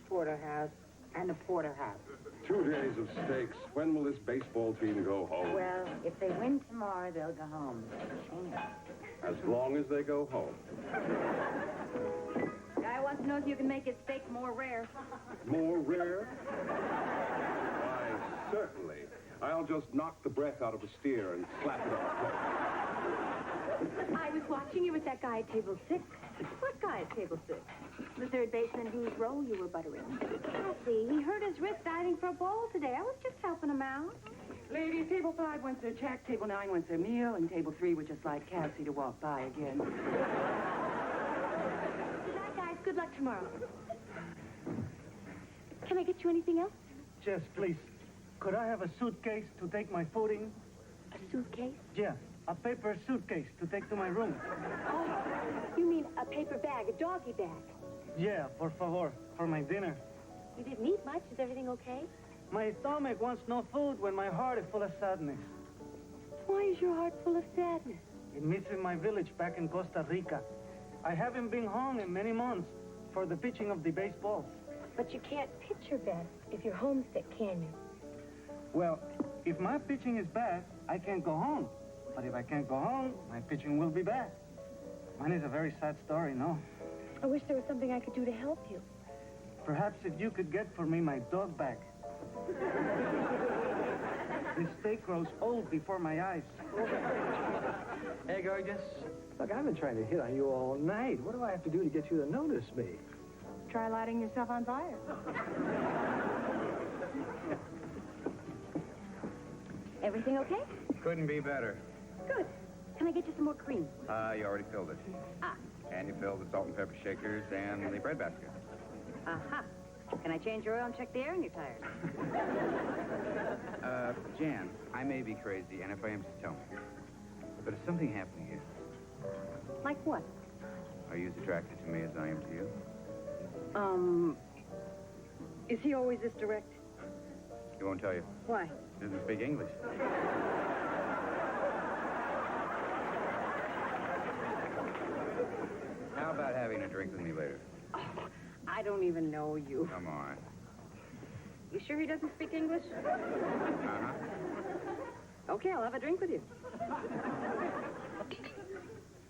porterhouse, and a porterhouse. 2 days of steaks. When will this baseball team go home? Well, if they win tomorrow, they'll go home. As long as they go home. Guy wants to know if you can make his steak more rare. More rare? Why, certainly. I'll just knock the breath out of a steer and slap it on the plate. I was watching you with that guy at table 6. What guy at table 6? The third baseman whose roll you were buttering. Kathy, he hurt his wrist diving for a ball today. I was just helping him out. Ladies, table 5 wants their check, table 9 wants their meal, and table 3 would just like Cassie to walk by again. Good night, guys. Good luck tomorrow. Can I get you anything else? Jess, please. Could I have a suitcase to take my food in? A suitcase? Yeah, a paper suitcase to take to my room. Oh, you mean a paper bag, a doggy bag? Yeah, por favor, for my dinner. You didn't eat much. Is everything okay? My stomach wants no food when my heart is full of sadness. Why is your heart full of sadness? It missing my village back in Costa Rica. I haven't been home in many months for the pitching of the baseballs. But you can't pitch your best if you're homesick, can you? Well, if my pitching is bad, I can't go home. But if I can't go home, my pitching will be bad. Mine is a very sad story, no? I wish there was something I could do to help you. Perhaps if you could get for me my dog bag. This steak grows old before my eyes. Hey, gorgeous. Look, I've been trying to hit on you all night. What do I have to do to get you to notice me? Try lighting yourself on fire. Everything okay? Couldn't be better. Good. Can I get you some more cream? You already filled it. Ah. And you filled the salt and pepper shakers and the bread basket. Aha. Can I change your oil and check the air in your tires? Jan, I may be crazy, and if I am, just tell me. But is something happening here? Like what? Are you as attracted to me as I am to you? Is he always this direct? He won't tell you. Why? He doesn't speak English. How about having a drink with me later? Oh, I don't even know you. Come on. You sure he doesn't speak English? Uh-huh. Okay, I'll have a drink with you.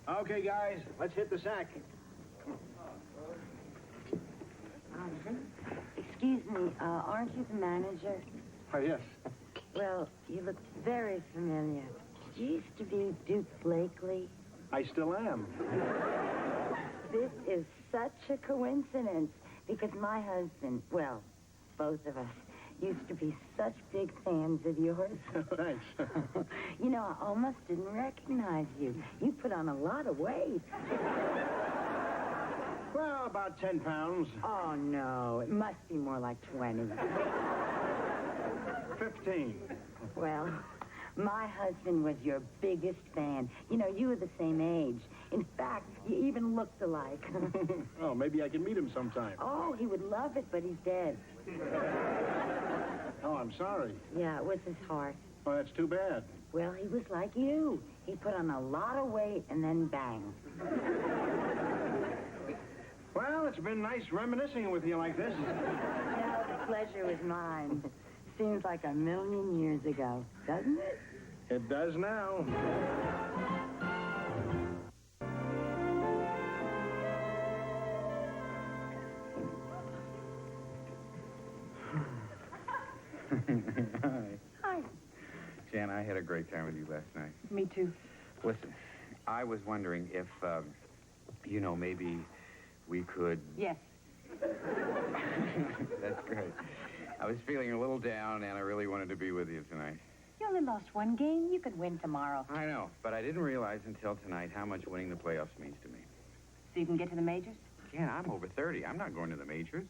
Okay, guys, let's hit the sack. Excuse me, aren't you the manager? Oh, yes. Well, you look very familiar. Did you used to be Duke Blakely? I still am. This is such a coincidence because my husband, well, both of us, used to be such big fans of yours. Thanks. You know, I almost didn't recognize you. You put on a lot of weight. Well, about 10 pounds. Oh, no, it must be more like 20. 15. Well, my husband was your biggest fan. You know, you were the same age. In fact, you even looked alike. Oh, maybe I can meet him sometime. Oh, he would love it, but he's dead. Oh, I'm sorry. Yeah, it was his heart. Oh, that's too bad. Well, he was like you. He put on a lot of weight and then bang. Well, it's been nice reminiscing with you like this. No, the pleasure was mine. Seems like a million years ago, doesn't it? It does now. Hi. Hi. Jan, I had a great time with you last night. Me too. Listen, I was wondering if, maybe we could... Yes. That's great. I was feeling a little down, and I really wanted to be with you tonight. You only lost one game. You could win tomorrow. I know, but I didn't realize until tonight how much winning the playoffs means to me. So you can get to the majors? Jan, I'm over 30. I'm not going to the majors.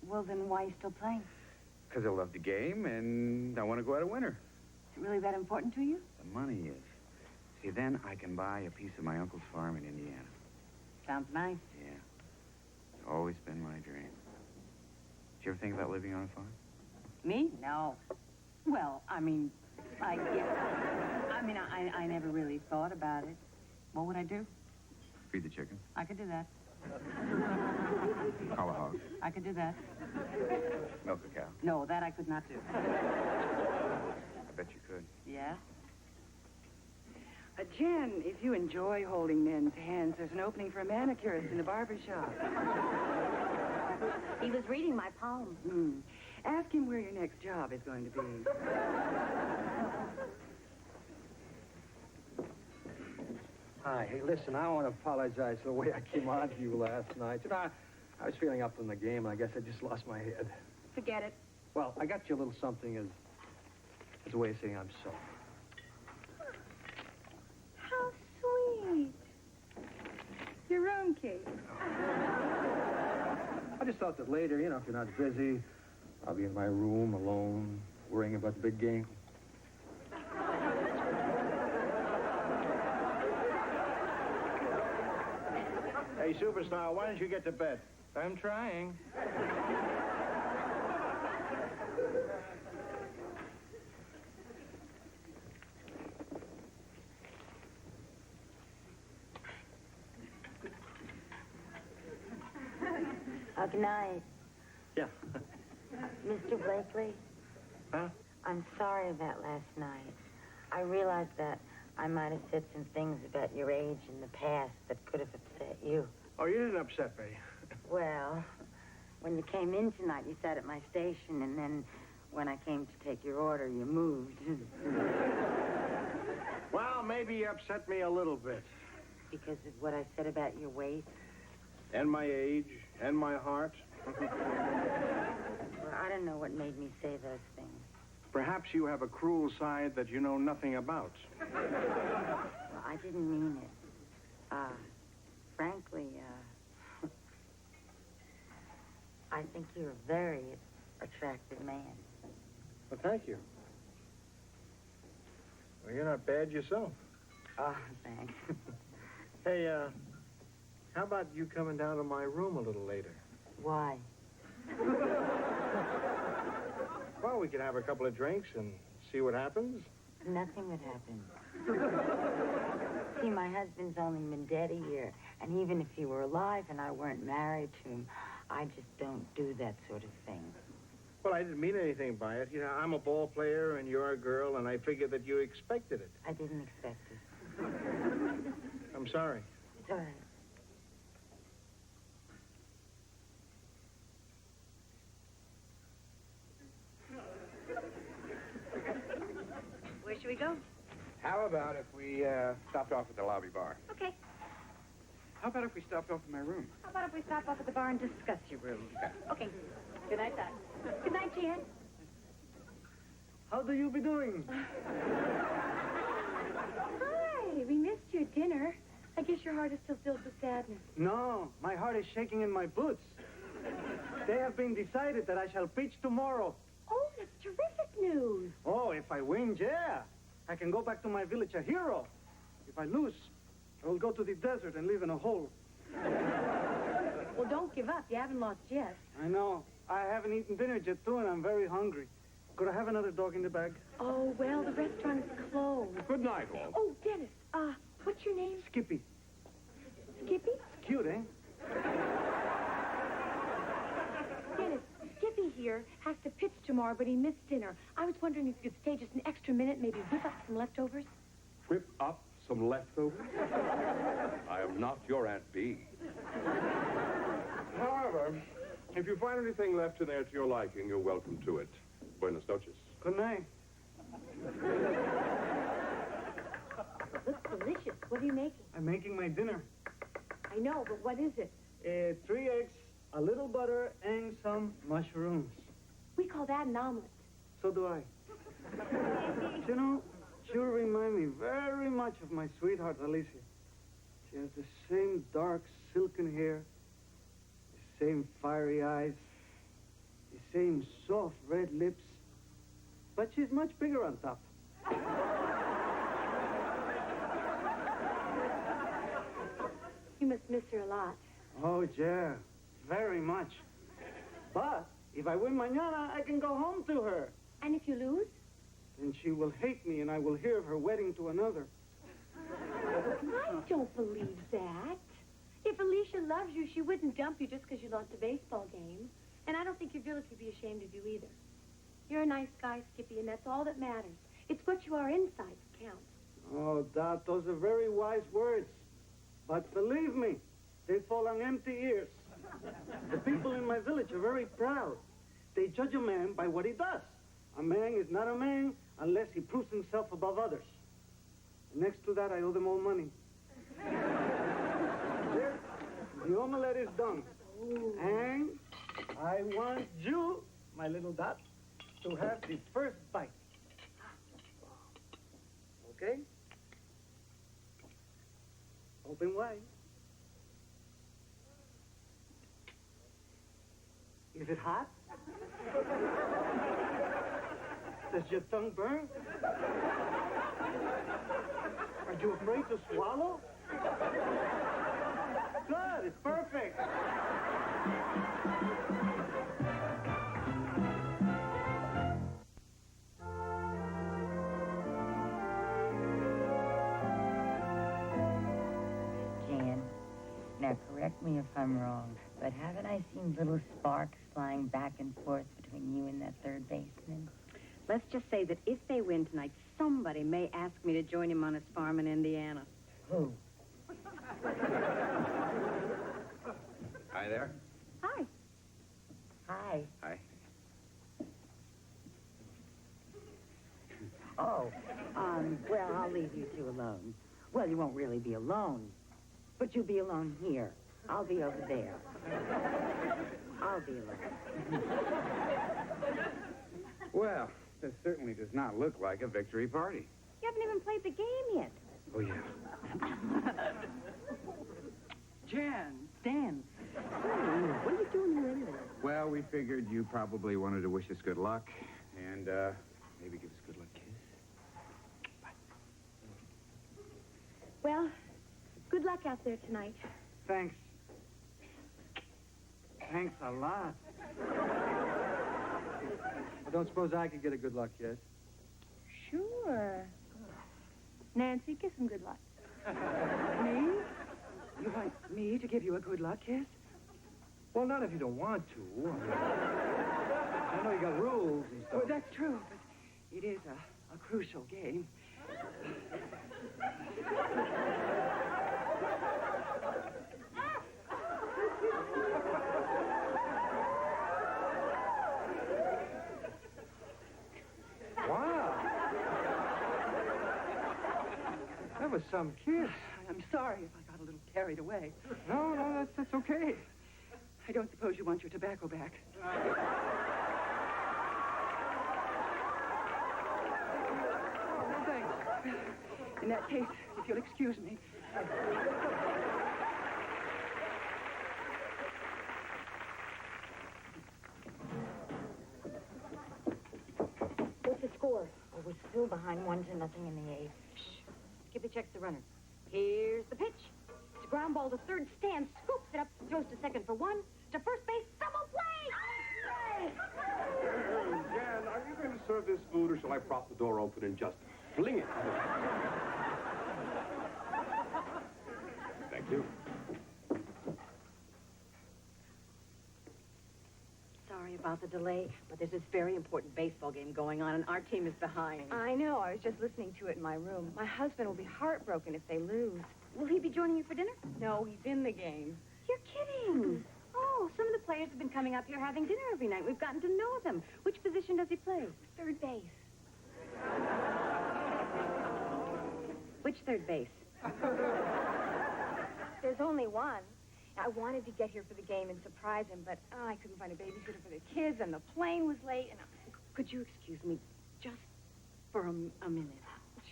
Well, then why are you still playing? Because I love the game, and I want to go out a winner. Is it really that important to you? The money is. See, then I can buy a piece of my uncle's farm in Indiana. Sounds nice. Yeah. It's always been my dream. Did you ever think about living on a farm? Me? No. Well, I never really thought about it. What would I do? Feed the chickens? I could do that. Call a hog. I could do that. Milk a cow. No, that I could not do. I bet you could. Yeah? Jen, if you enjoy holding men's hands, there's an opening for a manicurist in the barber shop. He was reading my poem. Ask him where your next job is going to be. Hi. Hey, listen, I want to apologize for the way I came on to you last night. You know, I was feeling up from the game, and I guess I just lost my head. Forget it. Well, I got you a little something as a way of saying I'm sorry. How sweet. Your own cake. I just thought that later, you know, if you're not busy, I'll be in my room alone, worrying about the big game. Hey, superstar, why don't you get to bed? I'm trying. Good night. Yeah. Mr. Blakely? Huh? I'm sorry about last night. I realized that I might have said some things about your age in the past that could have upset you. Oh, you didn't upset me. Well, when you came in tonight, you sat at my station, and then when I came to take your order, you moved. Well, maybe you upset me a little bit. Because of what I said about your weight. And my age, and my heart. Well, I don't know what made me say those things. Perhaps you have a cruel side that you know nothing about. Well, I didn't mean it. Frankly, I think you're a very attractive man. Well, thank you. Well, you're not bad yourself. Oh, thanks. Hey, how about you coming down to my room a little later? Why? Well, we could have a couple of drinks and see what happens. Nothing would happen. See, my husband's only been dead a year, and even if he were alive and I weren't married to him, I just don't do that sort of thing. Well, I didn't mean anything by it. You know, I'm a ball player and you're a girl, and I figured that you expected it. I didn't expect it. I'm sorry. It's all right. Where should we go? How about if we stopped off at the lobby bar? Okay. How about if we stopped off at my room? How about if we stop off at the bar and discuss your room? Okay. Good night, Doc. Good night, Jan. How do you be doing? Hi. We missed you at dinner. I guess your heart is still filled with sadness. No, my heart is shaking in my boots. They have been decided that I shall pitch tomorrow. Oh, that's terrific news. Oh, if I win, yeah. I can go back to my village a hero. If I lose, I will go to the desert and live in a hole. Well, don't give up. You haven't lost yet. I know. I haven't eaten dinner yet, too, and I'm very hungry. Could I have another dog in the bag? Oh, well, the restaurant is closed. Good night, all. Oh, Dennis, what's your name? Skippy. Skippy? It's cute, eh? Dennis, Skippy here has to pitch tomorrow, but he missed dinner. I was wondering if you could stay just an extra minute, maybe whip up some leftovers. Whip up some leftovers? I am not your Aunt Bee. However, if you find anything left in there to your liking, you're welcome to it. Buenas noches. Good night. Looks delicious. What are you making? I'm making my dinner. I know, but what is it? 3 eggs, a little butter, and some mushrooms. We call that an omelet. So do I. You know, she will remind me very much of my sweetheart, Alicia. She has the same dark, silken hair, the same fiery eyes, the same soft red lips, but she's much bigger on top. You must miss her a lot. Oh, yeah, very much. But if I win mañana, I can go home to her. And if you lose? Then she will hate me, and I will hear of her wedding to another. I don't believe that. If Alicia she loves you, she wouldn't dump you just because you lost a baseball game. And I don't think your village would be ashamed of you either. You're a nice guy, Skippy, and that's all that matters. It's what you are inside that counts. Oh, Dot, those are very wise words. But believe me, they fall on empty ears. The people in my village are very proud. They judge a man by what he does. A man is not a man unless he proves himself above others. And next to that, I owe them all money. There, the omelette is done. Ooh. And I want you, my little Dot, to have the first bite. Okay? Open wide. Is it hot? Does your tongue burn? Are you afraid to swallow? Good, it's perfect. Jan, now correct me if I'm wrong, but haven't I seen little sparks flying back and forth between you and that third baseman? Let's just say that if they win tonight, somebody may ask me to join him on his farm in Indiana. Who? Hi there. Hi. Hi. Hi. Oh, well, I'll leave you two alone. Well, you won't really be alone, but you'll be alone here. I'll be over there. I'll be alone. Well, this certainly does not look like a victory party. You haven't even played the game yet. Oh, yeah. Jan, Dan. What are you doing here anyway? Well, we figured you probably wanted to wish us good luck and maybe give us a good luck kiss. Well, good luck out there tonight. Thanks. Thanks a lot. I don't suppose I could get a good luck kiss. Sure. Nancy, give him good luck. Me? You want me to give you a good luck kiss? Well, not if you don't want to. I know you got rules and stuff. Well, that's true, but it is a crucial game. Wow. That was some kiss. I'm sorry if I got a little carried away. No, that's okay. I don't suppose you want your tobacco back. Oh, thanks. In that case, if you'll excuse me. What's the score? Oh, we're still behind 1-0 in the eighth. Skippy checks the runner. Here's the pitch. It's a ground ball to third. Stan scoops it up, throws to second for one. To first base, double play! Jan, are you going to serve this food, or shall I prop the door open and just fling it? Thank you. Sorry about the delay, but there's this very important baseball game going on, and our team is behind. I know. I was just listening to it in my room. My husband will be heartbroken if they lose. Will he be joining you for dinner? No, he's in the game. You're kidding. Oh, some of the players have been coming up here having dinner every night. We've gotten to know them. Which position does he play? Third base. Which third base? There's only one. I wanted to get here for the game and surprise him, but I couldn't find a babysitter for the kids, and the plane was late, and Could you excuse me just for a minute?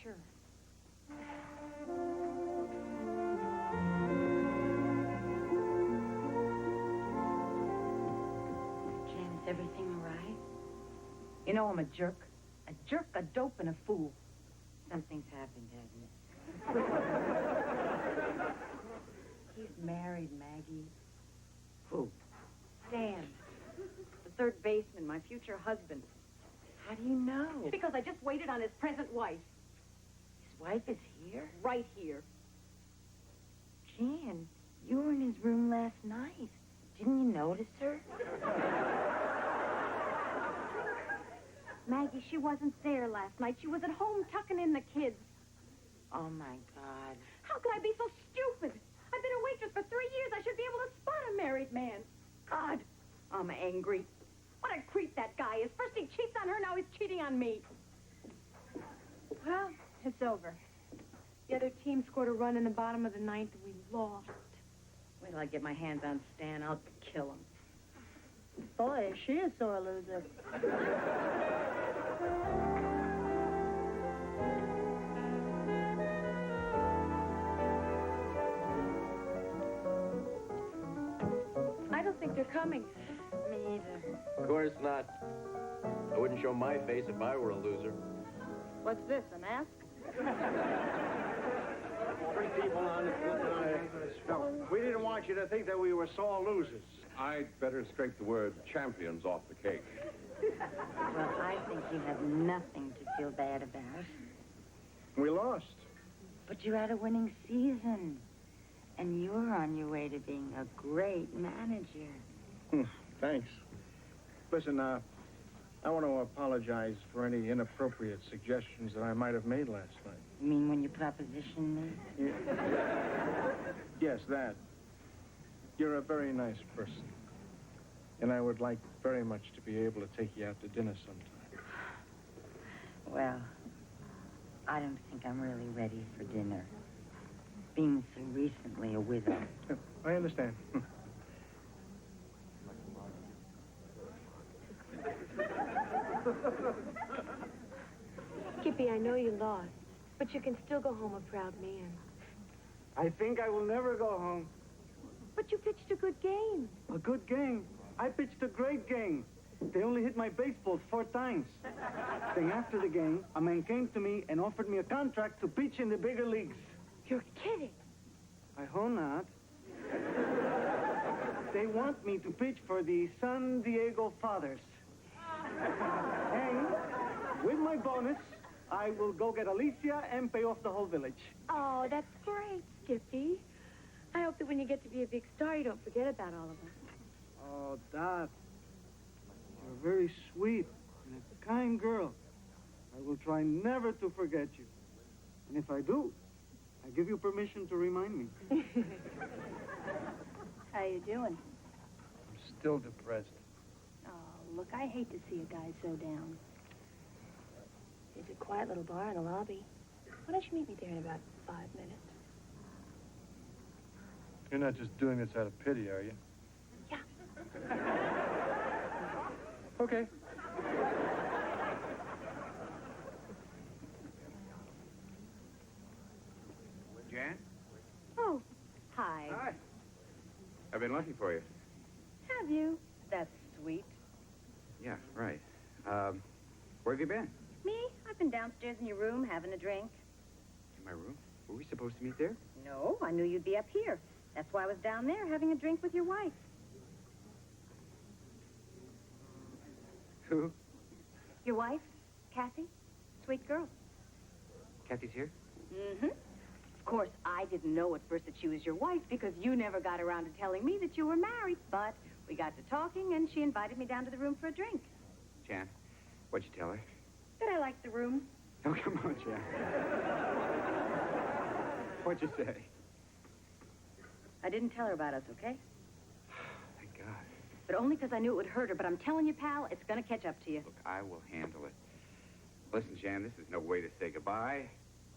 Sure. Jan, is everything all right? You know I'm a jerk. A jerk, a dope, and a fool. Something's happened, hasn't it? He's married, Maggie. Who? Stan, the third baseman, my future husband. How do you know? Because I just waited on his present wife. His wife is here? Right here. Jan, you were in his Jane's room last night. Didn't you notice her? Maggie, she wasn't there last night. She was at home tucking in the kids. Oh, my God. How could I be so stupid? I've been a waitress for 3 years. I should be able to spot a married man. God, I'm angry. What a creep that guy is. First he cheats on her, now he's cheating on me. Well, it's over. The other team scored a run in the bottom of the ninth, and we lost. Wait till I get my hands on Stan. I'll kill him. Boy, is she a sore loser. I don't think they're coming. Me either. Of course not. I wouldn't show my face if I were a loser. What's this, a mask? 3 people on it. No, we didn't want you to think that we were sore losers. I'd better scrape the word champions off the cake. Well, I think you have nothing to feel bad about. We lost. But you had a winning season. And you're on your way to being a great manager. Thanks. Listen, I want to apologize for any inappropriate suggestions that I might have made last night. You mean when you propositioned me? Yes, that. You're a very nice person. And I would like very much to be able to take you out to dinner sometime. Well, I don't think I'm really ready for dinner. Being so recently a widow. I understand. Skippy, I know you lost, but you can still go home a proud man. I think I will never go home. But you pitched a good game. A good game. I pitched a great game. They only hit my baseballs 4 times. Then after the game, a man came to me and offered me a contract to pitch in the bigger leagues. You're kidding. I hope not. They want me to pitch for the San Diego Fathers. And with my bonus, I will go get Alicia and pay off the whole village. Oh, that's great, Skippy. I hope that when you get to be a big star, you don't forget about all of us. Oh, Dot, you're very sweet and a kind girl. I will try never to forget you. And if I do, I give you permission to remind me. How you doing? I'm still depressed. Oh, look, I hate to see a guy so down. There's a quiet little bar in the lobby. Why don't you meet me there in about 5 minutes? You're not just doing this out of pity, are you? Yeah. Okay. Jan? Oh, hi. Hi. I've been looking for you. Have you? That's sweet. Yeah, right. Where have you been? Me? I've been downstairs in your room having a drink. In my room? Were we supposed to meet there? No, I knew you'd be up here. That's why I was down there having a drink with your wife. Who? Your wife, Kathy? Sweet girl. Kathy's here? Mm-hmm. Of course, I didn't know at first that she was your wife because you never got around to telling me that you were married. But we got to talking, and she invited me down to the room for a drink. Jan, what'd you tell her? That I liked the room. Oh, come on, Jan. What'd you say? I didn't tell her about us, okay? Thank God. But only because I knew it would hurt her. But I'm telling you, pal, it's going to catch up to you. Look, I will handle it. Listen, Jan, this is no way to say goodbye.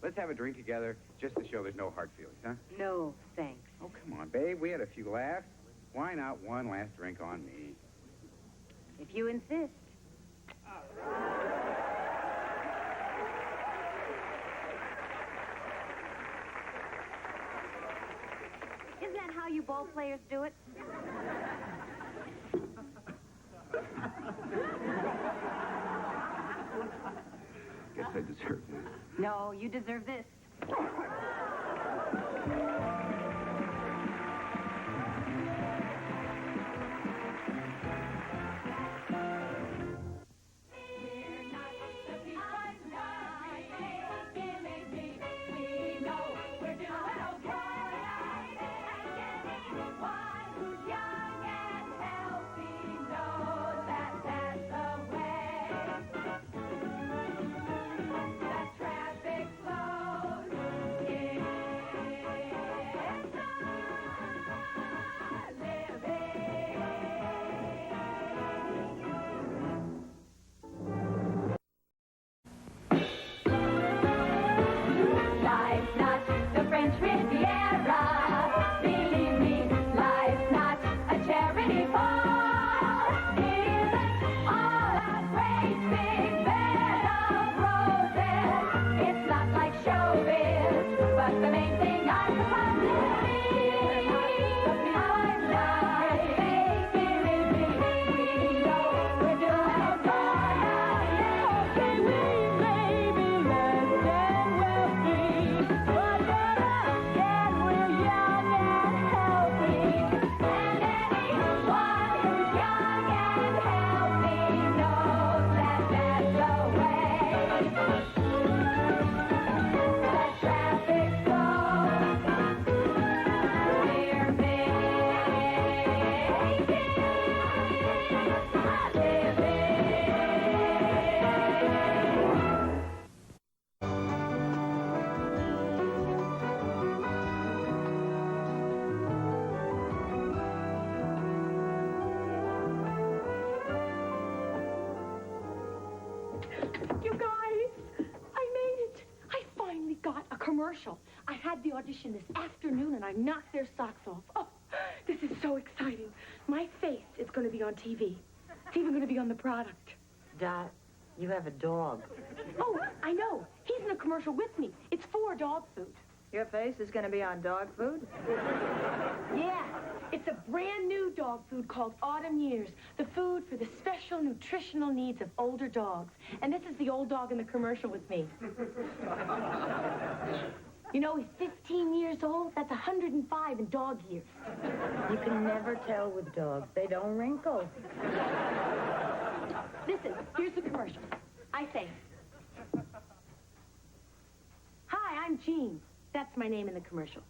Let's have a drink together just to show there's no hard feelings, huh? No, thanks. Oh, come on, babe. We had a few laughs. Why not one last drink on me? If you insist. Isn't that how you ball players do it? Guess I deserve this. No, you deserve this. We know we're doing okay. commercial. I had the audition this afternoon, and I knocked their socks off. Oh, this is so exciting. My face is going to be on TV. It's even going to be on the product. Dot, you have a dog. Oh, I know. He's in a commercial with me. It's for dog food. Your face is going to be on dog food? Yeah, it's a brand new dog food called Autumn Years, the food for the special nutritional needs of older dogs. And this is the old dog in the commercial with me. You know, he's 15 years old. That's 105 in dog years. You can never tell with dogs. They don't wrinkle. Listen, here's the commercial. I say, "Hi, I'm Jean." That's my name in the commercial.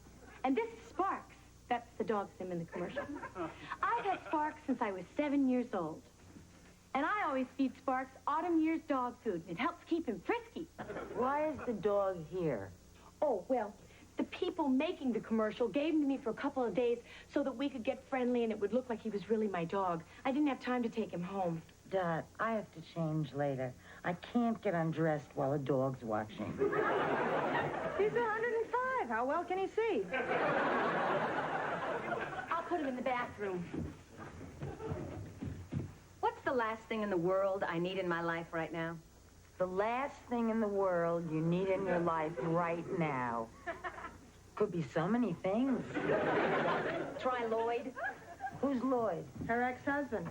And this is Sparks. That's the dog's name in the commercial. I've had Sparks since I was 7 years old. And I always feed Sparks Autumn Years dog food. It helps keep him frisky. Why is the dog here? Oh, well, the people making the commercial gave him to me for a couple of days so that we could get friendly and it would look like he was really my dog. I didn't have time to take him home. Dot, I have to change later. I can't get undressed while a dog's watching. He's 105. How well can he see? I'll put him in the bathroom. What's the last thing in the world I need in my life right now? The last thing in the world you need in your life right now. Could be so many things. Try Lloyd. Who's Lloyd? Her ex-husband.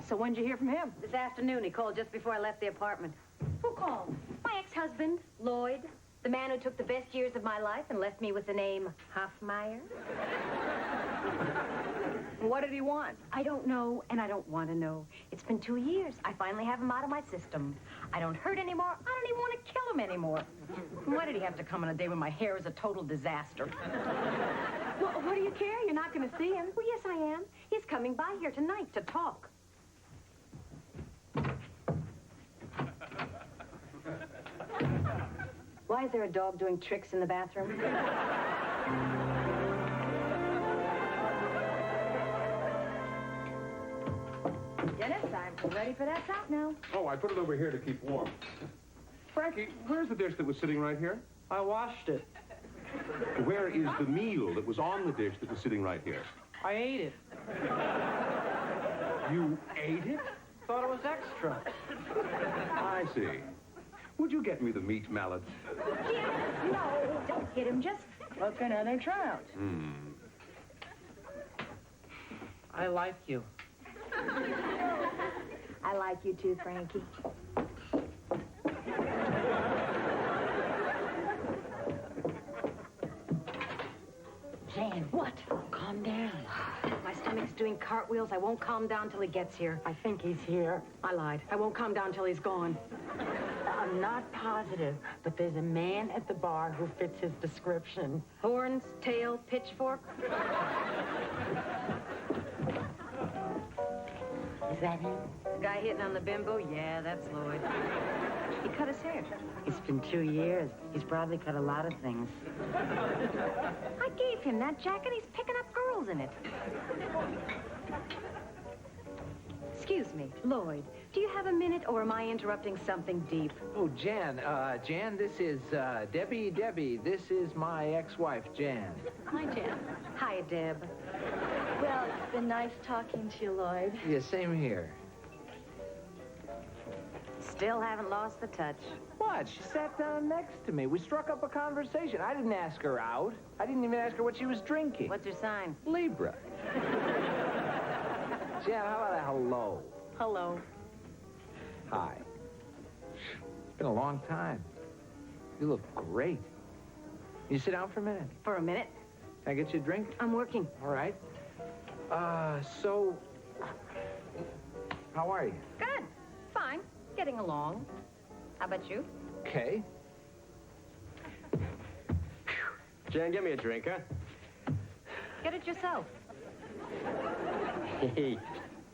So when'd you hear from him? This afternoon, he called just before I left the apartment. Who called? My ex-husband, Lloyd. The man who took the best years of my life and left me with the name Hoffmeyer. What did he want? I don't know, and I don't want to know. It's been 2 years. I finally have him out of my system. I don't hurt anymore. I don't even want to kill him anymore. Why did he have to come on a day when my hair is a total disaster? Well, what do you care? You're not going to see him. Well, yes, I am. He's coming by here tonight to talk. Why is there a dog doing tricks in the bathroom? Dennis, I'm ready for that top now. Oh, I put it over here to keep warm. Frankie, where's the dish that was sitting right here? I washed it. Where is the meal that was on the dish that was sitting right here? I ate it. You ate it? Thought it was extra. I see. Would you get me the meat mallets? No, don't hit him. Just Look another trout. I like you. I like you too, Frankie. Jan, What? calm down. My stomach's doing cartwheels. I won't calm down till he gets here. I think he's here. I lied. I won't calm down till he's gone. I'm not positive, but there's a man at the bar who fits his description. Horns, tail, pitchfork. Is that him? Guy hitting on the bimbo? Yeah, that's Lloyd. He cut his hair. It's been 2 years. He's probably cut a lot of things. I gave him that jacket. He's picking up girls in it. Excuse me, Lloyd. Do you have a minute, or am I interrupting something deep? Oh, Jan, this is, Debbie, this is my ex-wife, Jan. Hi, Jan. Hi, Deb. Well, it's been nice talking to you, Lloyd. Yeah, same here. Still haven't lost the touch. What? She sat down next to me. We struck up a conversation. I didn't ask her out. I didn't even ask her what she was drinking. What's your sign? Libra. Jan, how about a hello? Hello. Hi. It's been a long time. You look great. You sit down for a minute. For a minute. Can I get you a drink? I'm working. All right. So, how are you? Good. Fine. Getting along. How about you? Okay. Jan, get me a drink, huh? Get it yourself. Hey,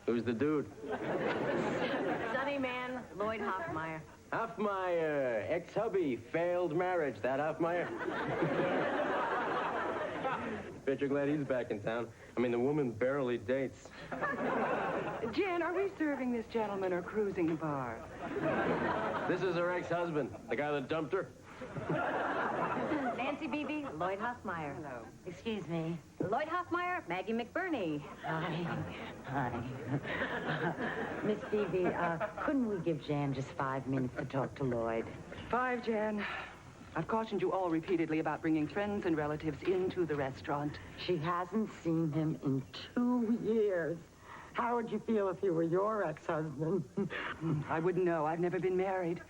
who's the dude? Sunny man, Lloyd Hoffmeyer. Hoffmeyer, ex-hubby, failed marriage. That Hoffmeyer? Bet you're glad he's back in town. I mean, the woman barely dates. Jan, are we serving this gentleman or cruising the bar? This is her ex-husband, the guy that dumped her. Nancy Nancy Beebe, Lloyd Hoffmeyer. Hello. Excuse me. Lloyd Hoffmeyer, Maggie McBurney. Hi. Hi. Miss Phoebe, couldn't we give Jan just 5 minutes to talk to Lloyd? 5, Jan. I've cautioned you all repeatedly about bringing friends and relatives into the restaurant. She hasn't seen him in 2 years. How would you feel if he were your ex-husband? I wouldn't know. I've never been married.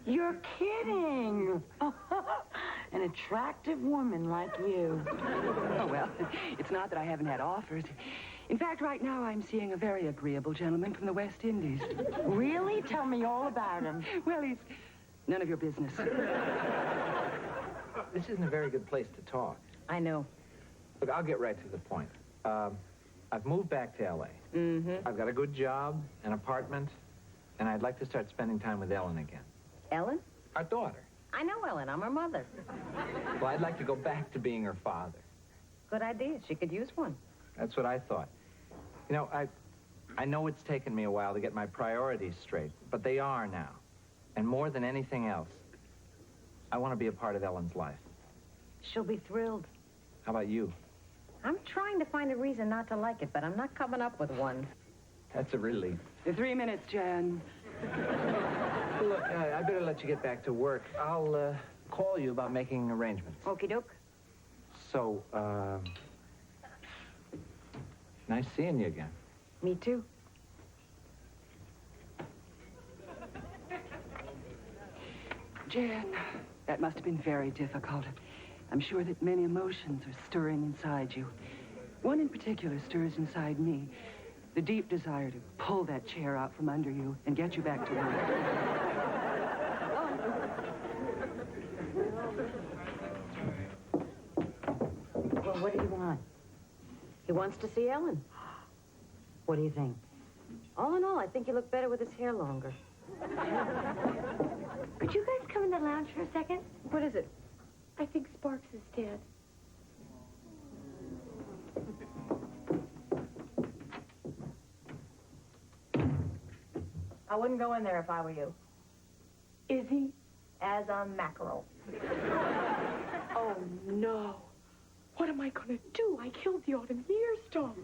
You're kidding. An attractive woman like you. Oh, well, it's not that I haven't had offers. In fact, right now I'm seeing a very agreeable gentleman from the West Indies. Really? Tell me all about him. Well, he's none of your business. This isn't a very good place to talk. I know. Look, I'll get right to the point. I've moved back to L.A. Mm-hmm. I've got a good job, an apartment, and I'd like to start spending time with Ellen again. Ellen? Our daughter. I know Ellen. I'm her mother. Well, I'd like to go back to being her father. Good idea. She could use one. That's what I thought. You know, I know it's taken me a while to get my priorities straight, but they are now. And more than anything else, I want to be a part of Ellen's life. She'll be thrilled. How about you? I'm trying to find a reason not to like it, but I'm not coming up with one. That's a relief. 3 minutes, Jan. Well, look, I better let you get back to work. I'll call you about making arrangements. Okie doke. So, nice seeing you again. Me too. Jan, that must have been very difficult. I'm sure that many emotions are stirring inside you. One in particular stirs inside me. The deep desire to pull that chair out from under you and get you back to work. Well, what do you want? He wants to see Ellen. What do you think? All in all, I think you look better with his hair longer. Could you guys come in the lounge for a second? What is it? I think Sparks is dead. I wouldn't go in there if I were you. Is he? As a mackerel. Oh, no. What am I going to do? I killed the autumn years dog.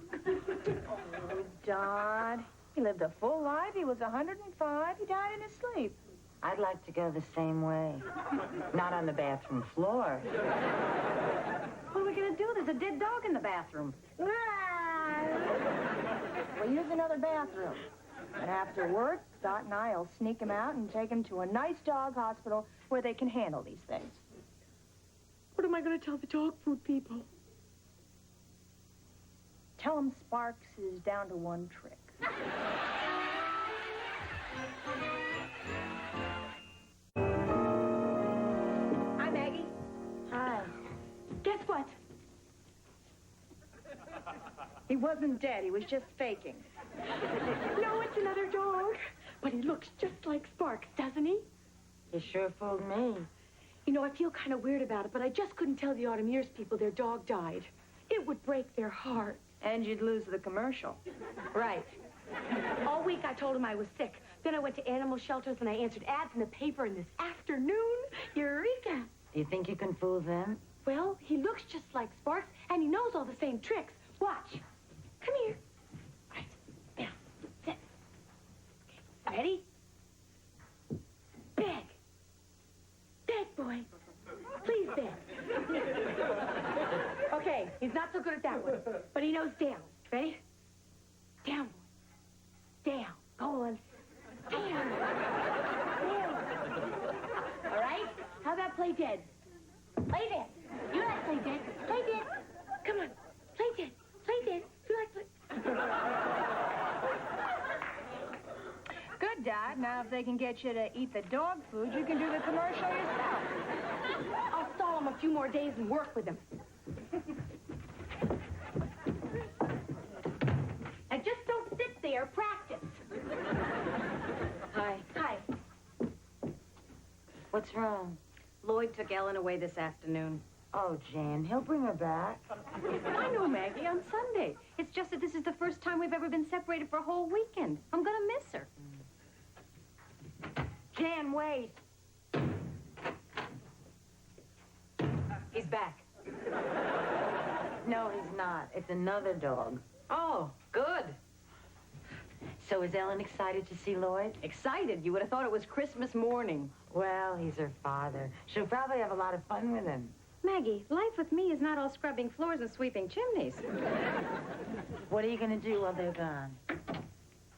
Don, he lived a full life. He was 105. He died in his sleep. I'd like to go the same way. Not on the bathroom floor. What are we going to do? There's a dead dog in the bathroom. We'll use another bathroom. And after work, Dot and I will sneak him out and take him to a nice dog hospital where they can handle these things. What am I going to tell the dog food people? Tell him Sparks is down to one trick. Hi, Maggie. Hi. Guess what? He wasn't dead. He was just faking. No, it's another dog. But he looks just like Sparks, doesn't he? You sure fooled me. You know, I feel kind of weird about it, but I just couldn't tell the Autumn Years people their dog died. It would break their heart. And you'd lose the commercial. Right. All week I told him I was sick. Then I went to animal shelters and I answered ads in the paper, and this afternoon, eureka! Do you think you can fool them? Well, he looks just like Sparks, and he knows all the same tricks. Watch. Come here. Right. Now, sit. Okay. Ready? Beg. Beg, boy. Please beg. Okay, he's not so good at that one, but he knows down. Ready? Down, boy. Down. Go on. Down. Down. All right? How about play dead? Play dead. You like play dead. Play dead. Come on. Play dead. Play dead. You like play... Good, Dot. Now, if they can get you to eat the dog food, you can do the commercial yourself. I'll stall him a few more days and work with him. And just don't sit there. Practice. Hi. Hi. What's wrong? Lloyd took Ellen away this afternoon. Oh, Jan, he'll bring her back. I know, Maggie, on Sunday. It's just that this is the first time we've ever been separated for a whole weekend. I'm gonna miss her. Jan, wait. He's back. No, he's not. It's another dog. Oh, good. So is Ellen excited to see Lloyd? Excited? You would have thought it was Christmas morning. Well, he's her father. She'll probably have a lot of fun with him. Maggie, life with me is not all scrubbing floors and sweeping chimneys. What are you going to do while they're gone?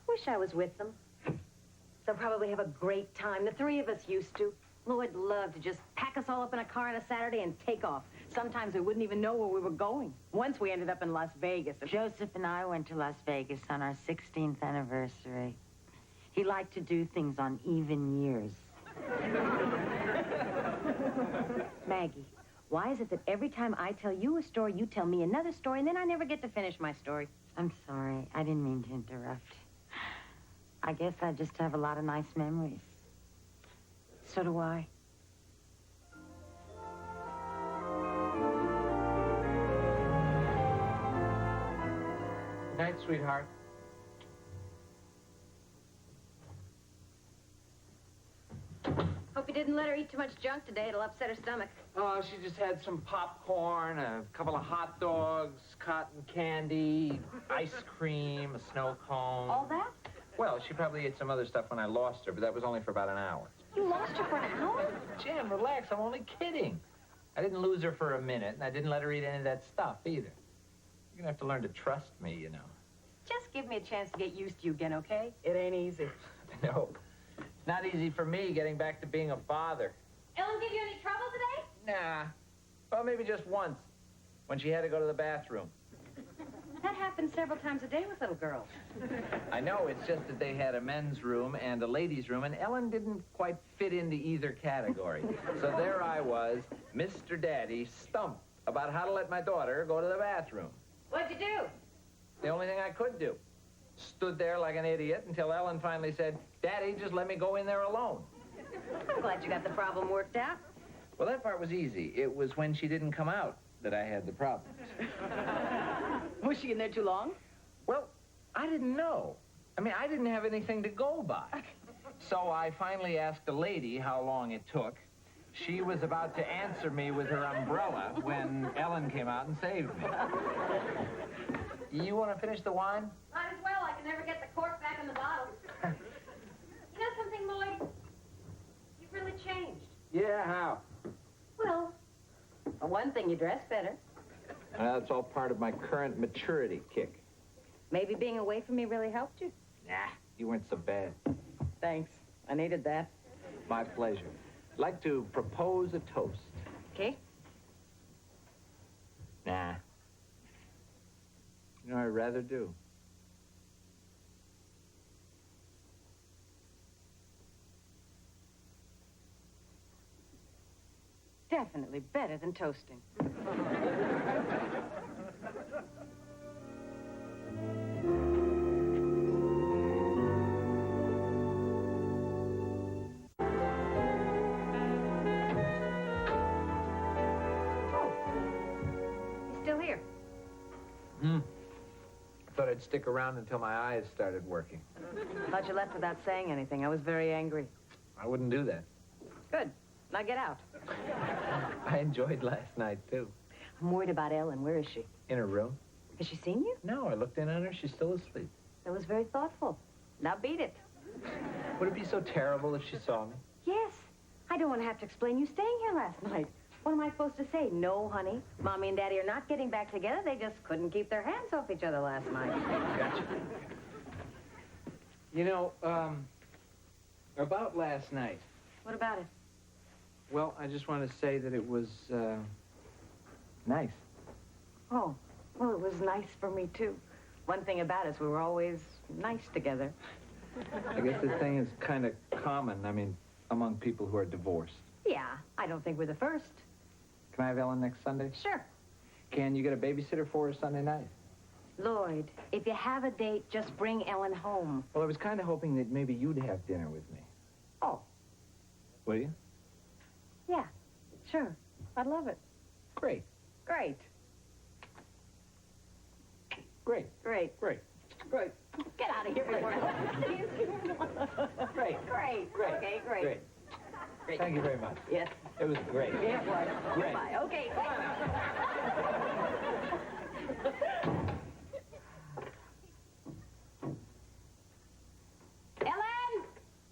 Wish I was with them. They'll probably have a great time. The three of us used to. Lloyd loved to just pack us all up in a car on a Saturday and take off. Sometimes we wouldn't even know where we were going. Once we ended up in Las Vegas. Joseph and I went to Las Vegas on our 16th anniversary. He liked to do things on even years. Maggie, why is it that every time I tell you a story, you tell me another story, and then I never get to finish my story? I'm sorry. I didn't mean to interrupt. I guess I just have a lot of nice memories. So do I. Good night, sweetheart. Hope you didn't let her eat too much junk today. It'll upset her stomach. Oh, she just had some popcorn, a couple of hot dogs, cotton candy, ice cream, a snow cone. All that? Well, she probably ate some other stuff when I lost her, but that was only for about an hour. You lost her for an hour? Jan, relax. I'm only kidding. I didn't lose her for a minute, and I didn't let her eat any of that stuff either. You're going to have to learn to trust me, you know. Just give me a chance to get used to you again, okay? It ain't easy. No. It's not easy for me getting back to being a father. Ellen give you any trouble today? Nah. Well, maybe just once, when she had to go to the bathroom. That happens several times a day with little girls. I know, it's just that they had a men's room and a ladies' room, and Ellen didn't quite fit into either category. So there I was, Mr. Daddy, stumped about how to let my daughter go to the bathroom. What'd you do? The only thing I could do. Stood there like an idiot until Ellen finally said, Daddy, just let me go in there alone. I'm glad you got the problem worked out. Well, that part was easy. It was when she didn't come out that I had the problems. Was she in there too long? Well, I didn't know. I mean, I didn't have anything to go by. So I finally asked a lady how long it took. She was about to answer me with her umbrella when Ellen came out and saved me. You want to finish the wine? Might as well. I can never get the cork back in the bottle. You know something, Lloyd? You've really changed. Yeah, how? Well, for one thing, you dress better. That's all part of my current maturity kick. Maybe being away from me really helped you. Nah, you weren't so bad. Thanks. I needed that. My pleasure. I'd like to propose a toast. Okay? Nah. You know, I'd rather do. Definitely better than toasting. Still here. I thought I'd stick around until my eyes started working. Thought you left without saying anything. I was very angry. I wouldn't do that. Good. Now get out. I enjoyed last night, too. I'm worried about Ellen. Where is she? In her room? Has she seen you? No, I looked in on her. She's still asleep. That was very thoughtful. Now beat it. Would it be so terrible if she saw me? Yes. I don't want to have to explain you staying here last night. What am I supposed to say? No, honey. Mommy and Daddy are not getting back together. They just couldn't keep their hands off each other last night. Gotcha. You know, about last night. What about it? Well, I just want to say that it was, nice. Oh, well, it was nice for me, too. One thing about us, we were always nice together. I guess this thing is kind of common, I mean, among people who are divorced. Yeah, I don't think we're the first. Can I have Ellen next Sunday? Sure. Can you get a babysitter for her Sunday night? Lloyd, if you have a date, just bring Ellen home. Well, I was kind of hoping that maybe you'd have dinner with me. Oh. Will you? Yeah, sure. I'd love it. Great. Great. Great. Great. Great. Great. Get out of here before Great. Great. Great. Okay, great. Great. Thank you very much. Yes. It was great. Yeah, it was. Great. Goodbye. Okay, Ellen,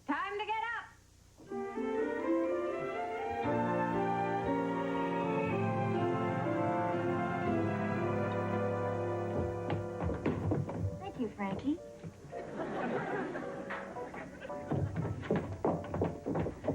time to get up. Thank you, Frankie.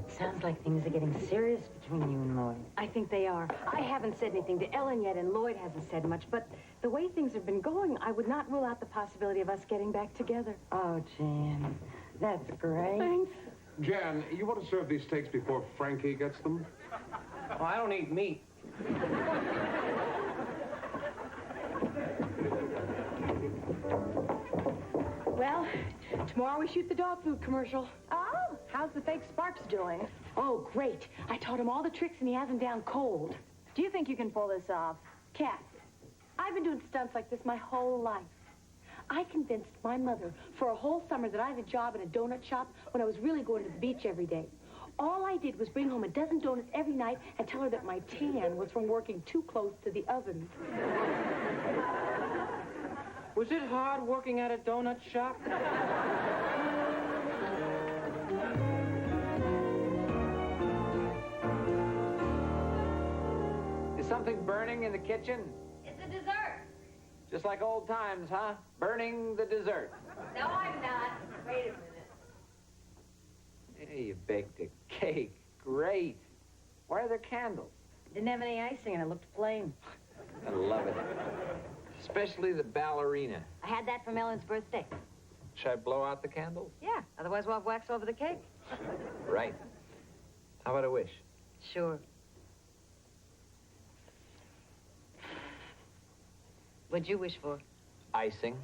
Sounds like things are getting serious between you and Lloyd. I think they are. I haven't said anything to Ellen yet, and Lloyd hasn't said much, but the way things have been going, I would not rule out the possibility of us getting back together. Oh, Jan, that's great. Thanks. Jan, you want to serve these steaks before Frankie gets them? Oh, I don't eat meat. Well, tomorrow we shoot the dog food commercial. Oh, how's the fake Sparks doing? Oh, great. I taught him all the tricks and he has them down cold. Do you think you can pull this off? Cat, I've been doing stunts like this my whole life. I convinced my mother for a whole summer that I had a job in a donut shop when I was really going to the beach every day. All I did was bring home a dozen donuts every night and tell her that my tan was from working too close to the oven. Was it hard working at a donut shop? Is something burning in the kitchen? It's a dessert. Just like old times, huh? Burning the dessert. No, I'm not. Wait a minute. Hey, you baked a cake. Great. Why are there candles? Didn't have any icing and it looked plain. I love it. Especially the ballerina. I had that from Ellen's birthday. Should I blow out the candles? Yeah, otherwise we'll have wax over the cake. Right. How about a wish? Sure. What'd you wish for? Icing.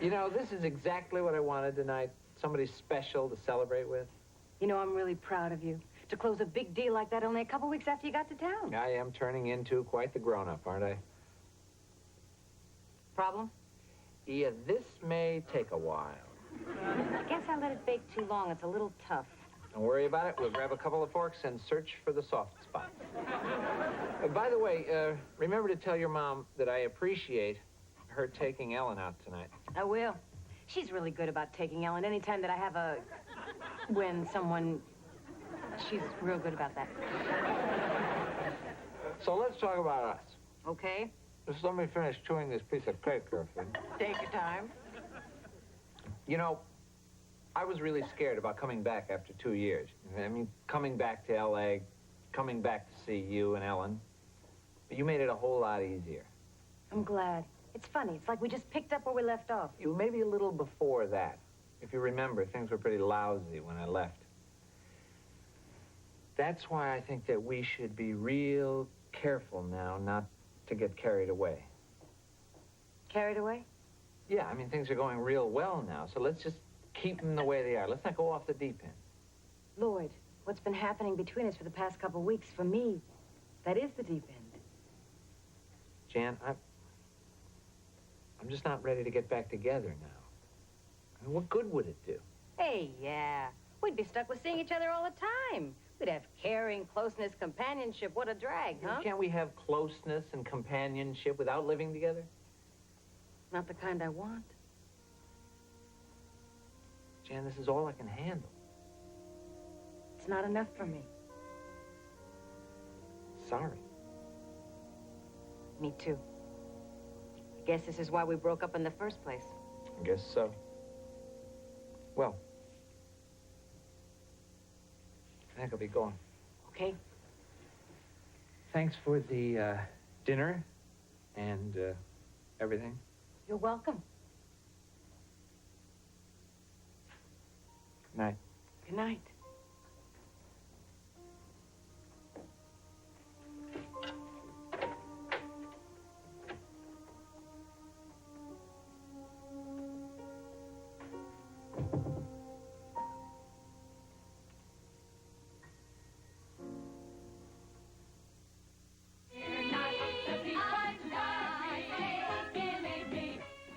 You know, this is exactly what I wanted tonight. Somebody special to celebrate with. You know, I'm really proud of you. To close a big deal like that only a couple weeks after you got to town. I am turning into quite the grown-up, aren't I? Problem? Yeah, this may take a while. I guess I let it bake too long. It's a little tough. Don't worry about it. We'll grab a couple of forks and search for the soft spots. By the way, remember to tell your mom that I appreciate her taking Ellen out tonight. I will. She's really good about taking Ellen anytime that I have a... when someone... She's real good about that. So let's talk about us. Okay? Just let me finish chewing this piece of cake, Gertrude. Take your time. You know, I was really scared about coming back after 2 years. I mean, coming back to L.A., coming back to see you and Ellen. But you made it a whole lot easier. I'm glad. It's funny. It's like we just picked up where we left off. You maybe a little before that. If you remember, things were pretty lousy when I left. That's why I think that we should be real careful now not to get carried away. Carried away? Yeah, I mean, things are going real well now, so let's just keep them the way they are. Let's not go off the deep end. Lloyd, what's been happening between us for the past couple of weeks, for me, that is the deep end. Jan, I'm just not ready to get back together now. I mean, what good would it do? Hey, yeah. We'd be stuck with seeing each other all the time. We'd have caring, closeness, companionship. What a drag, huh? Can't we have closeness and companionship without living together? Not the kind I want. Jan, this is all I can handle. It's not enough for me. Sorry. Me too. I guess this is why we broke up in the first place. I guess so. Well, I think I'll be going. Okay. Thanks for the dinner and everything. You're welcome. Good night. Good night.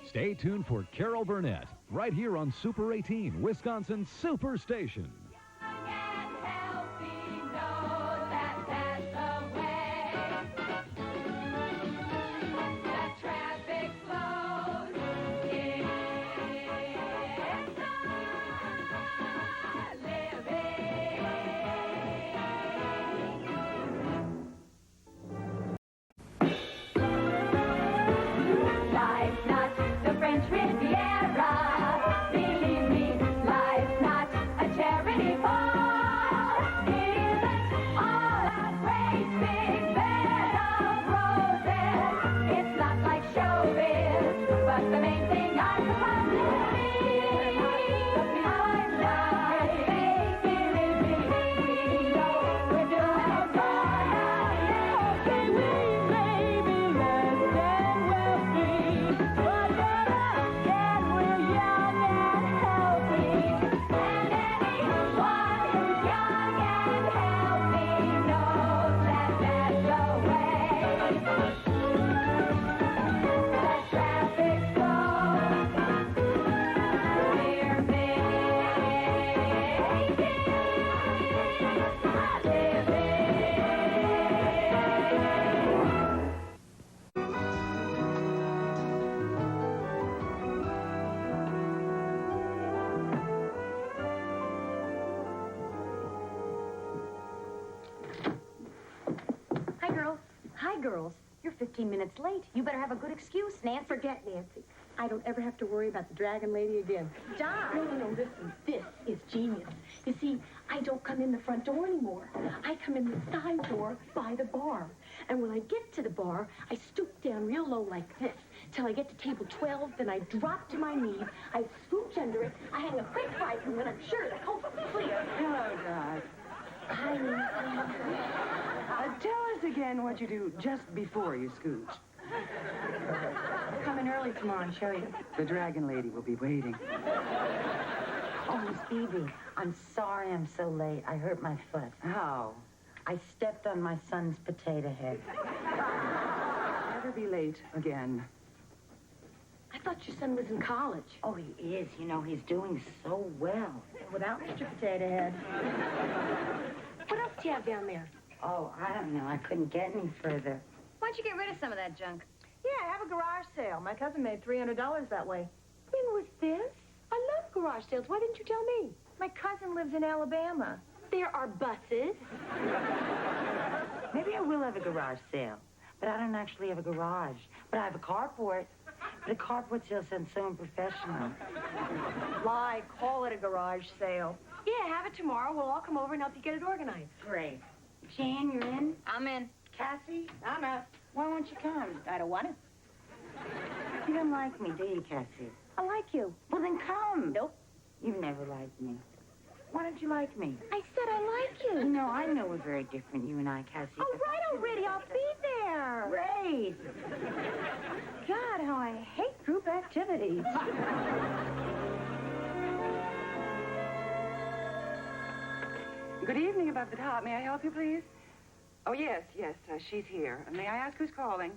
Stay tuned for Carol Burnett, right here on Super 18, Wisconsin's Superstation. I can't help Hi, girls. You're 15 minutes late. You better have a good excuse, Nancy. Forget Nancy. I don't ever have to worry about the dragon lady again. Stop. No, listen. This is genius. You see, I don't come in the front door anymore. I come in the side door by the bar. And when I get to the bar, I stoop down real low like this till I get to table 12, then I drop to my knees, I scooch under it, I hang a quick fight, and when I'm sure the coast is clear. Hello, Dot. Hi, Nancy. Tell us again what you do just before you scooch. Come in early tomorrow and show you. The dragon lady will be waiting. Oh, Miss Phoebe, I'm sorry I'm so late. I hurt my foot. How? I stepped on my son's potato head. Never be late again. I thought your son was in college. Oh, he is. You know, he's doing so well. Without Mr. Potato Head. What else do you have down there? Oh, I don't know. I couldn't get any further. Why don't you get rid of some of that junk? Yeah, have a garage sale. My cousin made $300 that way. When was this? I love garage sales. Why didn't you tell me? My cousin lives in Alabama. There are buses. Maybe I will have a garage sale. But I don't actually have a garage. But I have a carport. But a carport sale sounds so unprofessional. Lie, call it a garage sale. Yeah, have it tomorrow. We'll all come over and help you get it organized. Great. Jan, you're in? I'm in. Cassie? I'm out. Why won't you come? I don't want to. You don't like me, do you, Cassie? I like you. Well, then come. Nope. You've never liked me. Why don't you like me? I said I like you. No, I know we're very different, you and I, Cassie. Oh, right already. I'll be there. Great. God, how I hate group activities. Good evening, above the top. May I help you, please? Oh, yes, she's here. May I ask who's calling?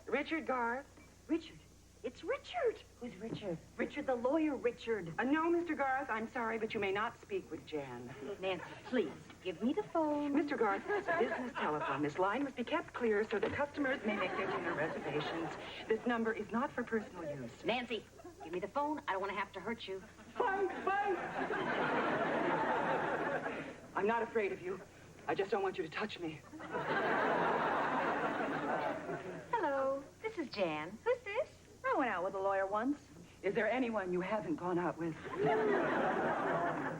Richard Garth? Richard. It's Richard. Who's Richard? Richard, the lawyer, Richard. No, Mr. Garth, I'm sorry, but you may not speak with Jan. Nancy, please, give me the phone. Mr. Garth, this is a business telephone. This line must be kept clear so that customers may make their dinner reservations. This number is not for personal use. Nancy, give me the phone. I don't want to have to hurt you. Fine. I'm not afraid of you. I just don't want you to touch me. Hello, this is Jan. Who's this? I went out with a lawyer once. Is there anyone you haven't gone out with?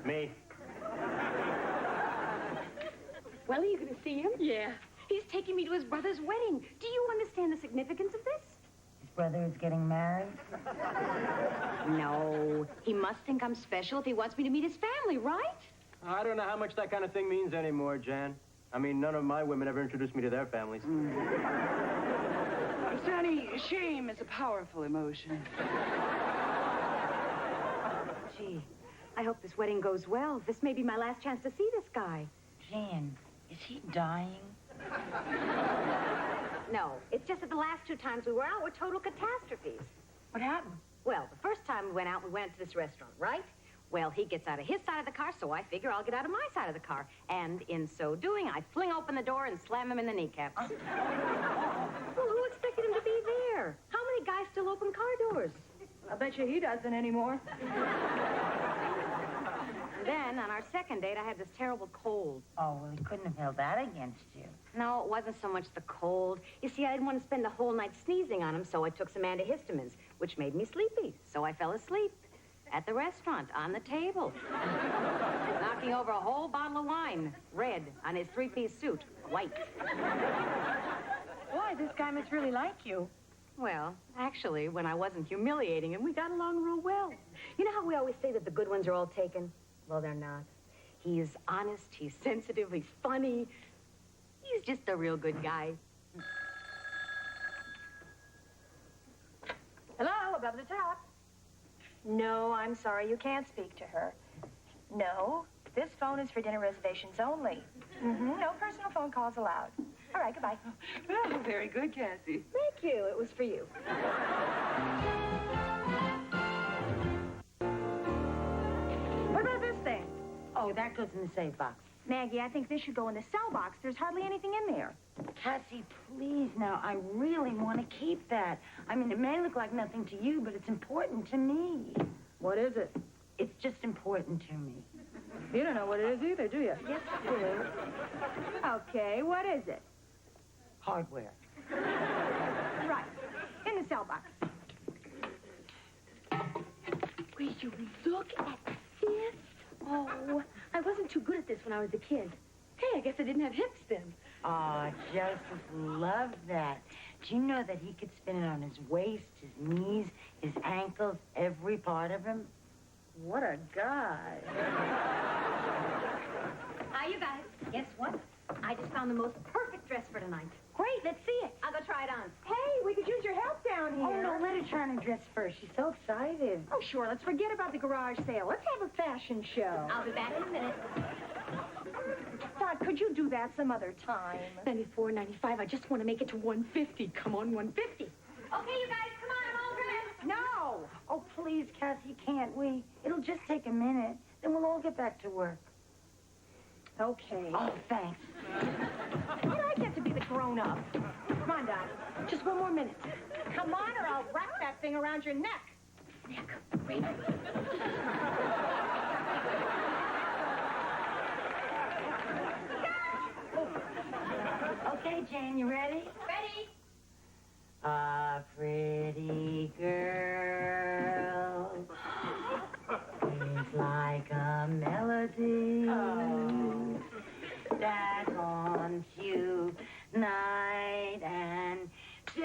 Me. Well, are you going to see him? Yeah. He's taking me to his brother's wedding. Do you understand the significance of this? His brother is getting married? No, he must think I'm special if he wants me to meet his family, right? I don't know how much that kind of thing means anymore, Jan. I mean, none of my women ever introduced me to their families. Sonny, shame is a powerful emotion. Gee, I hope this wedding goes well. This may be my last chance to see this guy. Jan, is he dying? No, it's just that the last two times we were out were total catastrophes. What happened? Well, the first time we went out, we went to this restaurant, right? Well, he gets out of his side of the car, so I figure I'll get out of my side of the car. And in so doing, I fling open the door and slam him in the kneecaps. Well, who expected him to be there? How many guys still open car doors? I bet you he doesn't anymore. And then, on our second date, I had this terrible cold. Oh, well, he couldn't have held that against you. No, it wasn't so much the cold. You see, I didn't want to spend the whole night sneezing on him, so I took some antihistamines, which made me sleepy. So I fell asleep. At the restaurant, on the table. Knocking over a whole bottle of wine, red, on his three-piece suit, white. Why, this guy must really like you. Well, actually, when I wasn't humiliating him, we got along real well. You know how we always say that the good ones are all taken? Well, they're not. He's honest, he's sensitive, he's funny. He's just a real good guy. Hello, above the top. No, I'm sorry, you can't speak to her. No, this phone is for dinner reservations only. No personal phone calls allowed. All right, goodbye. Well, very good, Cassie. Thank you. It was for you. What about this thing? Oh, that goes in the safe box. Maggie, I think this should go in the cell box. There's hardly anything in there. Cassie, please, now, I really want to keep that. I mean, it may look like nothing to you, but it's important to me. What is it? It's just important to me. You don't know what it is either, do you? Yes, I do. Okay, what is it? Hardware. Right. In the cell box. Will you look at this? Oh, I wasn't too good at this when I was a kid. Hey, I guess I didn't have hips then. Oh, Joseph loved that. Do you know that he could spin it on his waist, his knees, his ankles, every part of him? What a guy. Hi, you guys. Guess what? I just found the most perfect dress for tonight. Great, let's see it. I'll go try it on. Hey, we could use your help down here. Oh, no, let her try on her dress first. She's so excited. Oh, sure. Let's forget about the garage sale. Let's have a fashion show. I'll be back in a minute. Dot, could you do that some other time? $94.95. I just want to make it to $150. Come on, $150. Okay, you guys, come on, I'm all dressed. No! Oh, please, Cassie, can't we? It'll just take a minute. Then we'll all get back to work. Okay. Oh, thanks. Why do I get to be the grown-up? Come on, Dot. Just one more minute. Come on, or I'll wrap that thing around your neck. Nick, wait. Okay, Jane, you ready? Ready? A pretty girl is like a melody that haunts you night and day.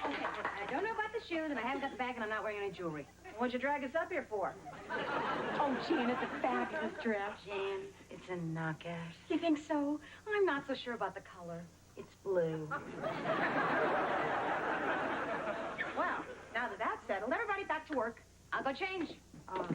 Okay, I don't know about the shoes, and I haven't got the bag, and I'm not wearing any jewelry. What'd you drag us up here for? Oh, Jean, it's a fabulous dress. Jane, it's a knockout. You think so? I'm not so sure about the color. It's blue. Well, now that that's settled, everybody back to work. I'll go change. Oh,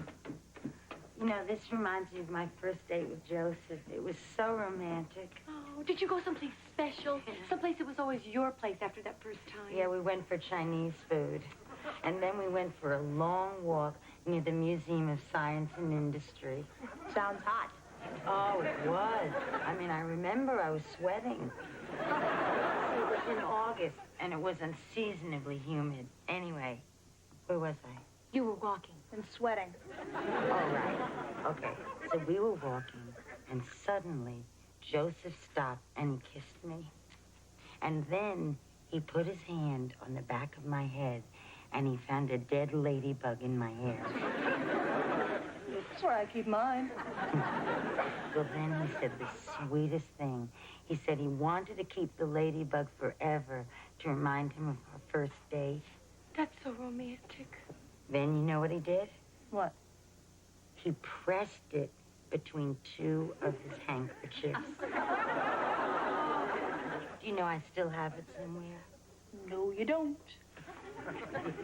you know, this reminds me of my first date with Joseph. It was so romantic. Oh, did you go someplace special? Someplace that was always your place after that first time? Yeah, we went for Chinese food. And then we went for a long walk near the Museum of Science and Industry. Sounds hot. Oh, it was. I mean, I remember I was sweating. It was in August, and it was unseasonably humid. Anyway, where was I? You were walking. And sweating. All right. Okay, so we were walking, and suddenly Joseph stopped and he kissed me. And then he put his hand on the back of my head, and he found a dead ladybug in my hair. That's where I keep mine. Well, then he said the sweetest thing. He said he wanted to keep the ladybug forever to remind him of our first date. That's so romantic. Then you know what he did? What? He pressed it between two of his handkerchiefs. Do you know I still have it somewhere? No, you don't.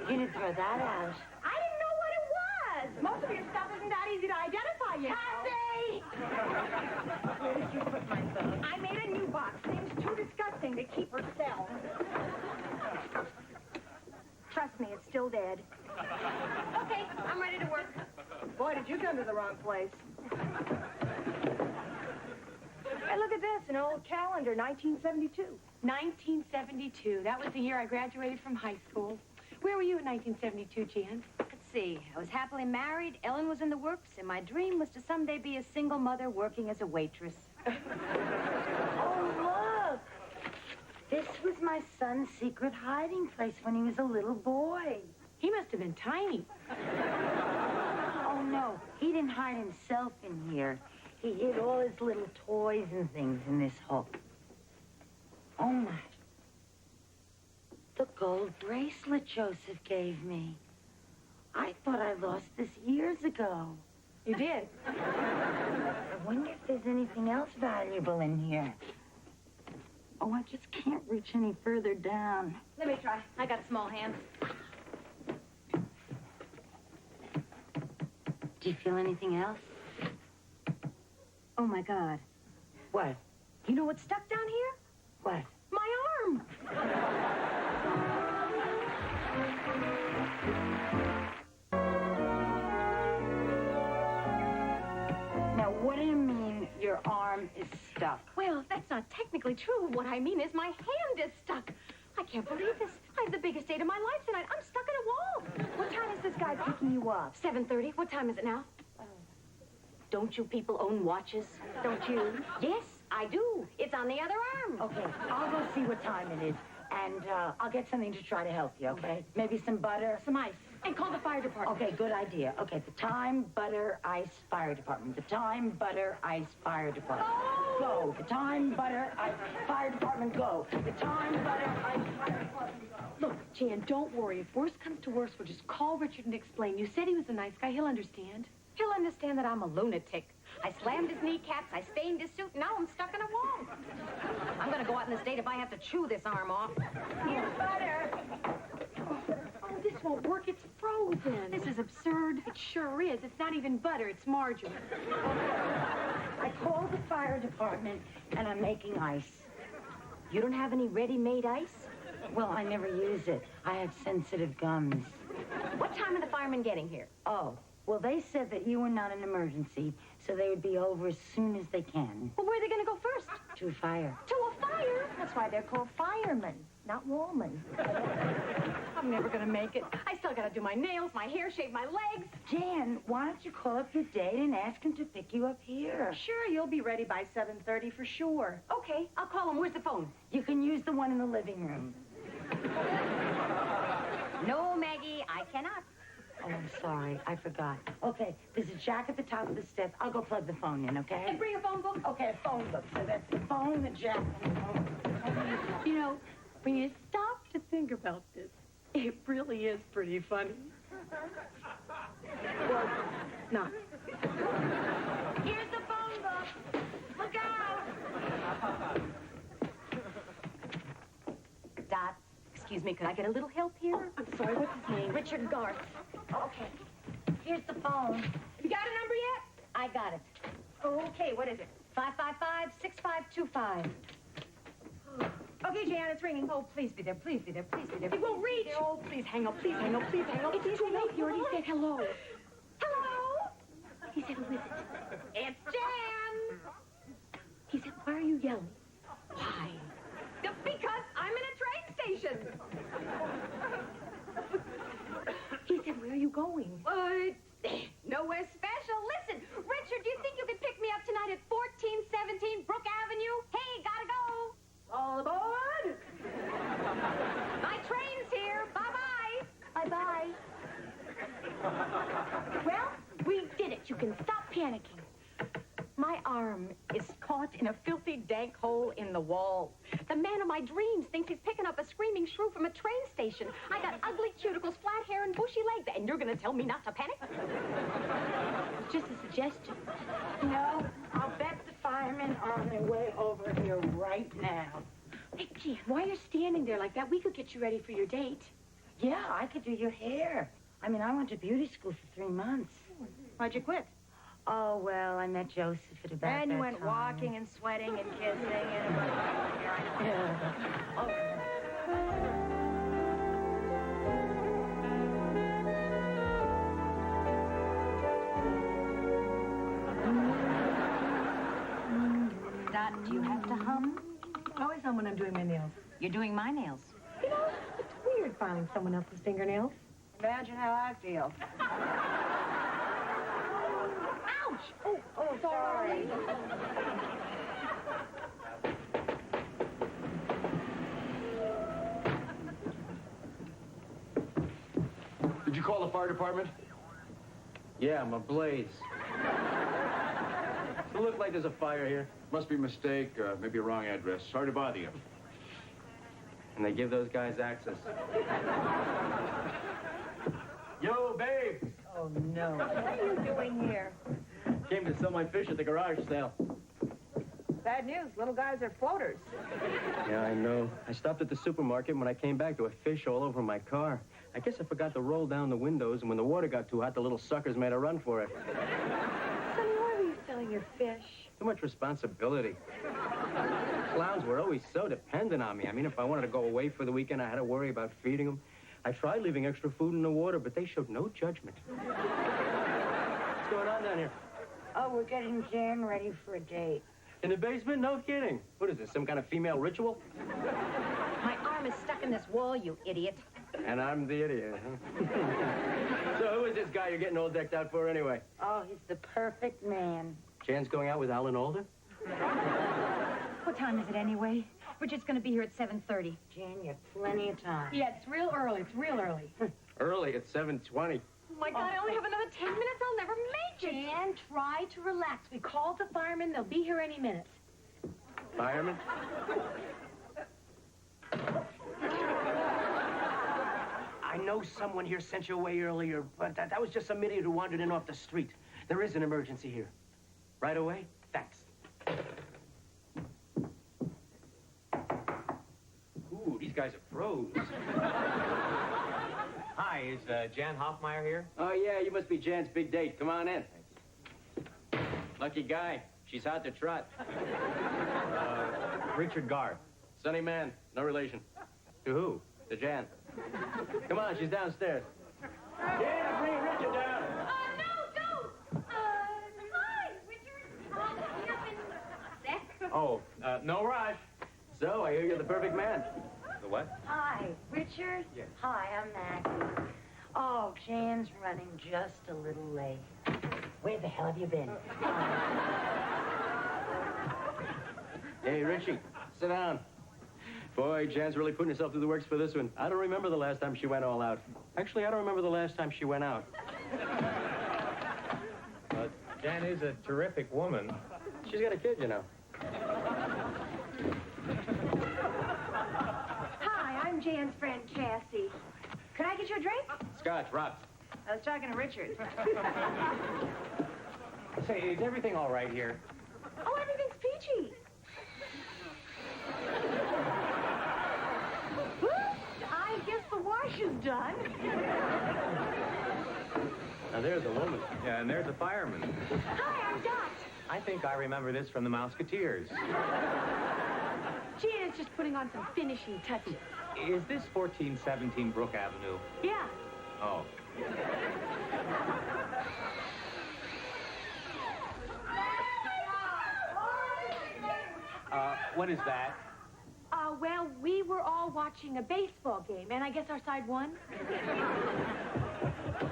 You didn't throw that out. I didn't know what it was. Most of your stuff isn't that easy to identify yet. Cassie! Where did you put my phone? I made a new box. Seems too disgusting to keep herself. Trust me, it's still dead. Okay, I'm ready to work. Boy, did you come to the wrong place. Hey, look at this, an old calendar, 1972. 1972. That was the year I graduated from high school. Where were you in 1972, Jan? Let's see. I was happily married, Ellen was in the works, and my dream was to someday be a single mother working as a waitress. Oh, look. This was my son's secret hiding place when he was a little boy. He must have been tiny. Oh, no. He didn't hide himself in here. He hid all his little toys and things in this hook. Oh, my. The gold bracelet Joseph gave me. I thought I lost this years ago. You did? I wonder if there's anything else valuable in here. Oh, I just can't reach any further down. Let me try. I got small hands. Do you feel anything else? Oh, my God. What? You know what's stuck down here? What? My arm. Now, what do you mean your arm is stuck? Well, that's not technically true. What I mean is my hand is stuck. I can't believe this. I have the biggest date of my life tonight. I'm stuck in a wall. What time is this guy picking you up? 7:30. What time is it now? Don't you people own watches? Don't you? Yes. I do. It's on the other arm. Okay, I'll go see what time it is, and I'll get something to try to help you, okay? Maybe some butter. Some ice. And call the fire department. Okay, good idea. Okay, the time, butter, ice, fire department. The time, butter, ice, fire department. Go. The time, butter, ice, fire department, go. The time, butter, ice, fire department, go. Look, Jan, don't worry. If worse comes to worse, we'll just call Richard and explain. You said he was a nice guy. He'll understand. He'll understand that I'm a lunatic. I slammed his kneecaps, I stained his suit, now I'm stuck in a wall. I'm gonna go out in the state if I have to chew this arm off. Here's butter. Oh, this won't work. It's frozen. This is absurd. It sure is. It's not even butter. It's margarine. I called the fire department, and I'm making ice. You don't have any ready-made ice? Well, I never use it. I have sensitive gums. What time are the firemen getting here? Oh, well, they said that you were not an emergency, so they would be over as soon as they can. Well, where are they gonna go first? To a fire. To a fire? That's why they're called firemen, not woman. I'm never gonna make it. I still gotta do my nails, my hair, shave my legs. Jan, why don't you call up your date and ask him to pick you up here? Sure, you'll be ready by 7:30 for sure. Okay, I'll call him. Where's the phone? You can use the one in the living room. No, Maggie, I cannot. Oh, I'm sorry. I forgot. Okay, there's a jack at the top of the steps. I'll go plug the phone in, okay? And bring a phone book. Okay, a phone book. So that's the phone, the jack, and the phone. You know, when you stop to think about this, it really is pretty funny. Well, not. Here's the phone book. Look out. Dot, excuse me, could I get a little help here? Oh, I'm sorry, what's his name? Richard Garth. Okay. Here's the phone. You got a number yet? I got it. Okay, what is it? 555-6525. Okay, Jan, it's ringing. Oh, please be there, please be there, please be there. It won't reach. Oh, please hang up, please hang up, please hang up. It's too late. You already said hello. Hello? He said, who is it? It's Jan. He said, why are you yelling? Why? Because I'm in a train station. He said, where are you going? Nowhere special. Listen, Richard, do you think you could pick me up tonight at 1417 Brook Avenue? Hey, gotta go. All aboard. My train's here. Bye-bye. Bye-bye. Well, we did it. You can stop panicking. My arm is caught in a filthy, dank hole in the wall. The man of my dreams thinks he's picking up a screaming shrew from a train station. I got ugly cuticles, flat hair, and bushy legs, and you're gonna tell me not to panic? It's just a suggestion. No, I'll bet the firemen are on their way over here right now. Hey, Jan, why are you standing there like that? We could get you ready for your date. Yeah, I could do your hair. I mean, I went to beauty school for 3 months. Why'd you quit? Oh, well, I met Joseph at about And you that went time. walking and sweating and kissing and... Yeah. Okay. Dot, do you have to hum? Always on when I'm doing my nails. You're doing my nails. You know, it's weird filing someone else's fingernails. Imagine how I feel. Ouch! Oh, sorry. Did you call the fire department? Yeah, I'm ablaze. It looks like there's a fire here. Must be a mistake, maybe a wrong address. Sorry to bother you. And they give those guys access. Yo, babe! Oh, no. What are you doing here? Came to sell my fish at the garage sale. Bad news. Little guys are floaters. Yeah, I know. I stopped at the supermarket, and when I came back, there were fish all over my car. I guess I forgot to roll down the windows, and when the water got too hot, the little suckers made a run for it. Sonny, why were you selling your fish? Too much responsibility. Clowns were always so dependent on me. I mean, if I wanted to go away for the weekend, I had to worry about feeding them. I tried leaving extra food in the water, but they showed no judgment. What's going on down here? Oh, we're getting Jan ready for a date. In the basement? No kidding. What is this, some kind of female ritual? My arm is stuck in this wall, you idiot. And I'm the idiot, huh? So who is this guy you're getting all decked out for anyway? Oh, he's the perfect man. Jan's going out with Alan Alda? What time is it anyway? Richard's going to be here at 7:30. Jan, you have plenty of time. Yeah, it's real early. It's real early. Early at 7:20. Oh, my God, I only have another 10 minutes. I'll never make it. Jan, try to relax. We called the firemen. They'll be here any minute. Fireman? I know someone here sent you away earlier, but that was just some idiot who wandered in off the street. There is an emergency here. Right away? Thanks. Ooh, these guys are pros. Hi, is Jan Hoffmeyer here? Oh, yeah, you must be Jan's big date. Come on in. Lucky guy. She's hot to trot. Richard Garth. Sunny man. No relation. To who? To Jan. Come on, she's downstairs. Jan, bring Richard down. No, don't. Hi, Richard. You've been sick. Oh, no rush. So, I hear you're the perfect man. The what? Hi, Richard. Yes. Hi, I'm Maggie. Oh, Jan's running just a little late. Where the hell have you been? Hey, Richie, sit down. Boy, Jan's really putting herself through the works for this one. I don't remember the last time she went all out. Actually, I don't remember the last time she went out. Jan is a terrific woman. She's got a kid, you know. Hi, I'm Jan's friend, Cassie. Could I get you a drink? Scotch, rocks. I was talking to Richard. Say, is everything all right here? Oh, everything's peachy. I guess the wash is done. Now, there's a woman. Yeah, and there's a fireman. Hi, I'm Dot. I think I remember this from the Musketeers. Jan is just putting on some finishing touches. Is this 1417 Brook Avenue? Yeah. Oh. What is that? Well, we were all watching a baseball game, and I guess our side won.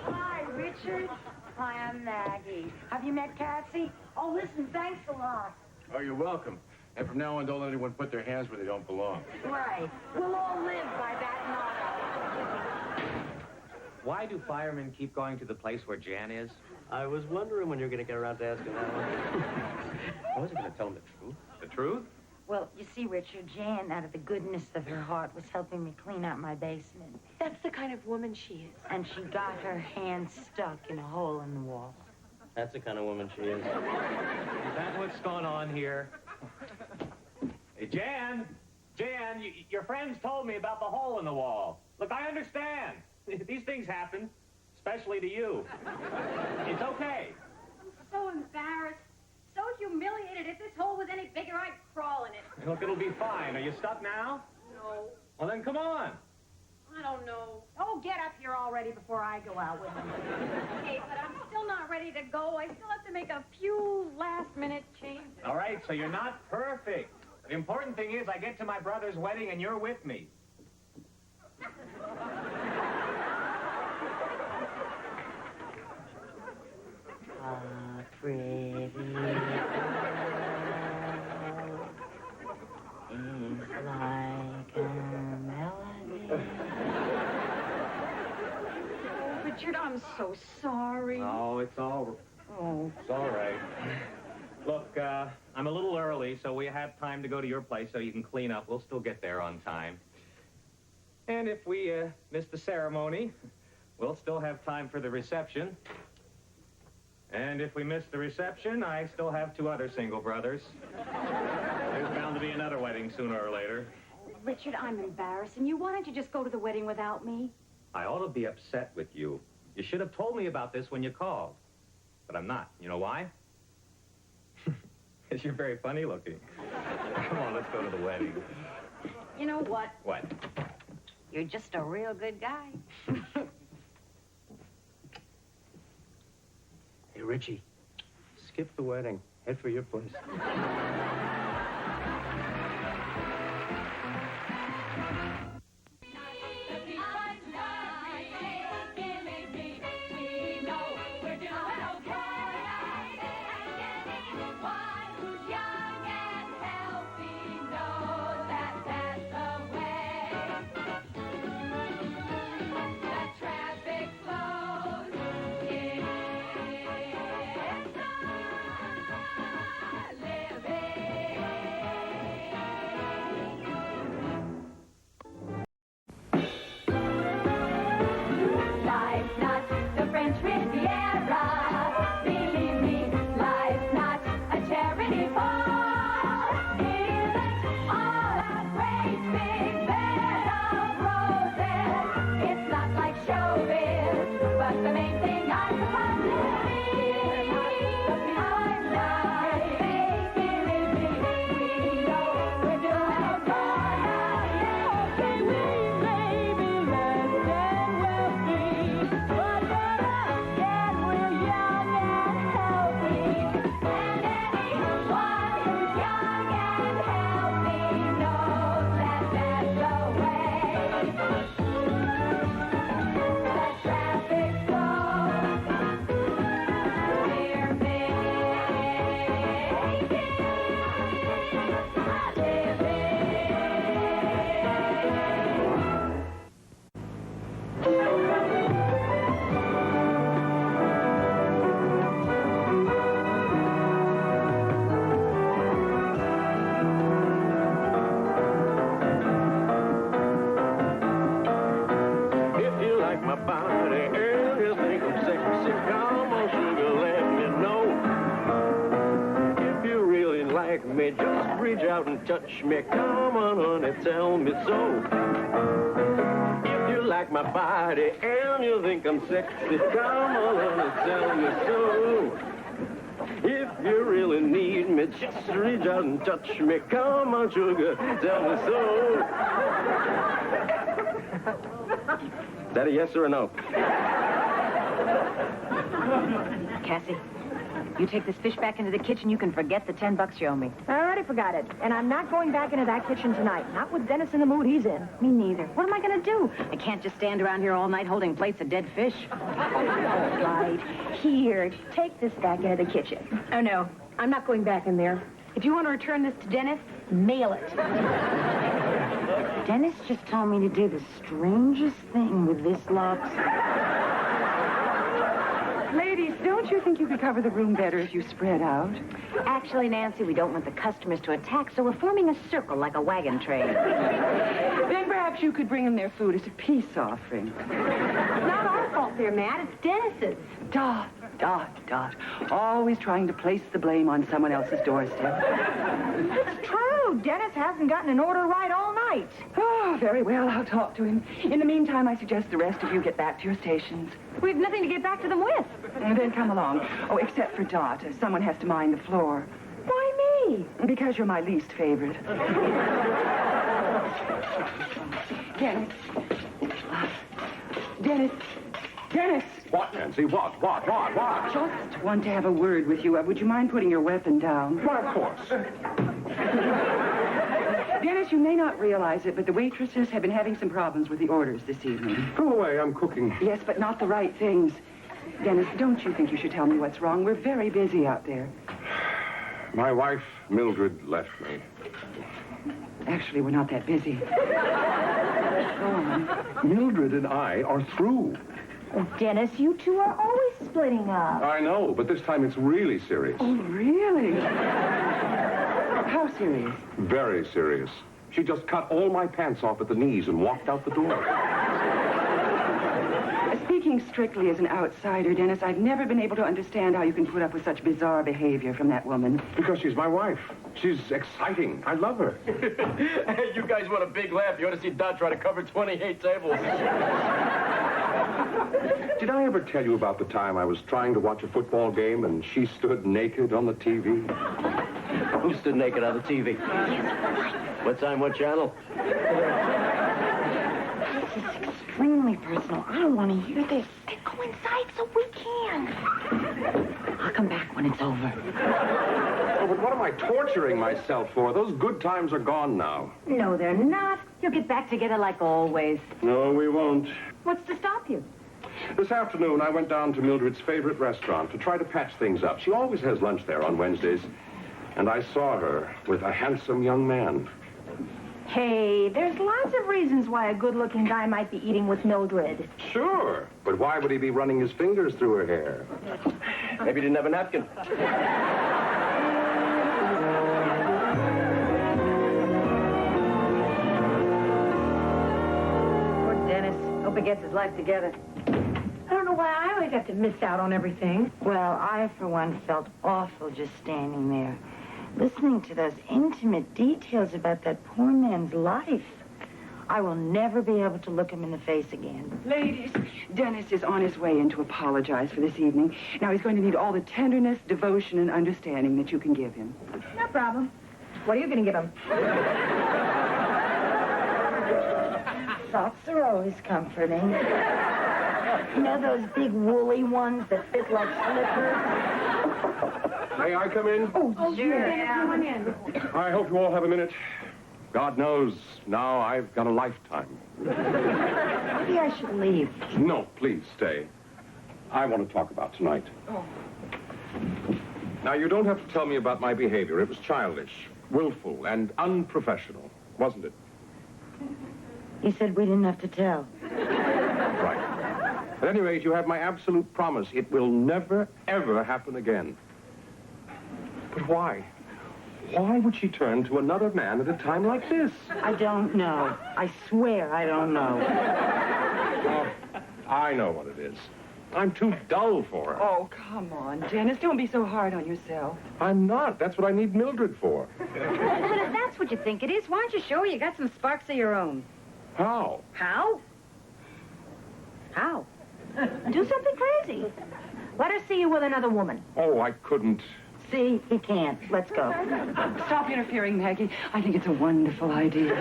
Hi, Richard. Hi, I'm Maggie. Have you met Cassie? Oh, listen, thanks a lot. Oh, you're welcome. And from now on, don't let anyone put their hands where they don't belong. Right. We'll all live by that motto. Why do firemen keep going to the place where Jan is? I was wondering when you were going to get around to asking that one. I wasn't going to tell him the truth. The truth? Well, you see, Richard, Jan, out of the goodness of her heart, was helping me clean out my basement. That's the kind of woman she is. And she got her hand stuck in a hole in the wall. That's the kind of woman she is. Is that what's going on here? Hey, Jan! Jan, your friends told me about the hole in the wall. Look, I understand. These things happen, especially to you. It's okay. I'm so embarrassed. So humiliated. If this hole was any bigger, I'd crawl in it. Look, it'll be fine. Are you stuck now? No. Well, then come on. I don't know. Oh, get up here already before I go out with him. Okay, but I'm still not ready to go. I still have to make a few last-minute changes. All right, so you're not perfect. The important thing is I get to my brother's wedding and you're with me. Pretty girl is like a melody. Richard, I'm so sorry. Oh, it's all right. Look, I'm a little early, so we have time to go to your place so you can clean up. We'll still get there on time. And if we miss the ceremony, we'll still have time for the reception. And if we miss the reception, I still have 2 other single brothers. There's bound to be another wedding sooner or later. Richard, I'm embarrassed, and you wanted to just go to the wedding without me? I ought to be upset with you. You should have told me about this when you called. But I'm not. You know why? Because you're very funny looking. Come on, let's go to the wedding. You know what? What? You're just a real good guy. Hey, Richie, skip the wedding. Head for your place. Who's young me, just reach out and touch me. Come on, honey, tell me so. If you like my body and you think I'm sexy, come on, honey, tell me so. If you really need me, just reach out and touch me. Come on, sugar, tell me so. Is that a yes or a no? Cassie, you take this fish back into the kitchen, you can forget the $10 you owe me. I already forgot it. And I'm not going back into that kitchen tonight. Not with Dennis in the mood he's in. Me neither. What am I going to do? I can't just stand around here all night holding plates of dead fish. All right. Here, take this back into the kitchen. Oh, no. I'm not going back in there. If you want to return this to Dennis, Mail it. Dennis just told me to do the strangest thing with this lox. Ladies, don't you think you could cover the room better if you spread out? actually, Nancy, we don't want the customers to attack, so we're forming a circle like a wagon train. Then perhaps you could bring them their food as a peace offering. It's not our fault they're mad. It's Dennis's. Dot, Dot, Dot. Always trying to place the blame on someone else's doorstep. It's true. Dennis hasn't gotten an order right all night. Oh, very well. I'll talk to him. In the meantime, I suggest the rest of you get back to your stations. We have nothing to get back to them with. Then come along. Oh, except for Dot. Someone has to mind the floor. Why me? Because you're my least favorite. Dennis. Dennis. Dennis. What, Nancy? What? Just want to have a word with you. Would you mind putting your weapon down? Why, of course. Dennis, you may not realize it, but the waitresses have been having some problems with the orders this evening. Go away, I'm cooking. Yes, but not the right things. Dennis, don't you think you should tell me what's wrong? We're very busy out there. My wife, Mildred, left me. Actually, we're not that busy. Go on. Mildred and I are through. Oh, Dennis, you two are always splitting up. I know, but this time it's really serious. Oh, really? How serious? Very serious. She just cut all my pants off at the knees and walked out the door. Speaking strictly as an outsider, Dennis, I've never been able to understand how you can put up with such bizarre behavior from that woman. Because she's my wife. She's exciting. I love her. Hey, you guys want a big laugh? You ought to see Dot try to cover 28 tables. Did I ever tell you about the time I was trying to watch a football game and she stood naked on the TV? Who stood naked on the TV? What time, what channel? This is extremely personal. I don't want to hear this. Then go inside so we can. I'll come back when it's over. Oh, but what am I torturing myself for? Those good times are gone now. No, they're not. You'll get back together like always. No, we won't. What's to stop you? This afternoon, I went down to Mildred's favorite restaurant to try to patch things up. She always has lunch there on Wednesdays. And I saw her with a handsome young man. Hey, there's lots of reasons why a good-looking guy might be eating with Mildred. Sure, but why would he be running his fingers through her hair? Maybe he didn't have a napkin. Poor Dennis. Hope he gets his life together. I don't know why I always have to miss out on everything. Well, I, for one, felt awful just standing there, listening to those intimate details about that poor man's life. I will never be able to look him in the face again. Ladies, Dennis is on his way in to apologize for this evening. Now, he's going to need all the tenderness, devotion, and understanding that you can give him. No problem. What are you going to give him? Socks are always comforting. You know those big woolly ones that fit like slippers? May I come in? Oh, yeah. Come on in. I hope you all have a minute. God knows, now I've got a lifetime. Maybe I should leave. No, please stay. I want to talk about tonight. Oh. Now, you don't have to tell me about my behavior. It was childish, willful, and unprofessional, wasn't it? You said we didn't have to tell. Right. At any rate, you have my absolute promise. It will never, ever happen again. But why? Why would she turn to another man at a time like this? I don't know. I swear I don't know. Oh, I know what it is. I'm too dull for her. Oh, come on, Dennis. Don't be so hard on yourself. I'm not. That's what I need Mildred for. But if that's what you think it is, why don't you show her you got some sparks of your own? How? How? How? Do something crazy. Let her see you with another woman. Oh, I couldn't. See, he can't. Let's go. Stop interfering, Maggie. I think it's a wonderful idea.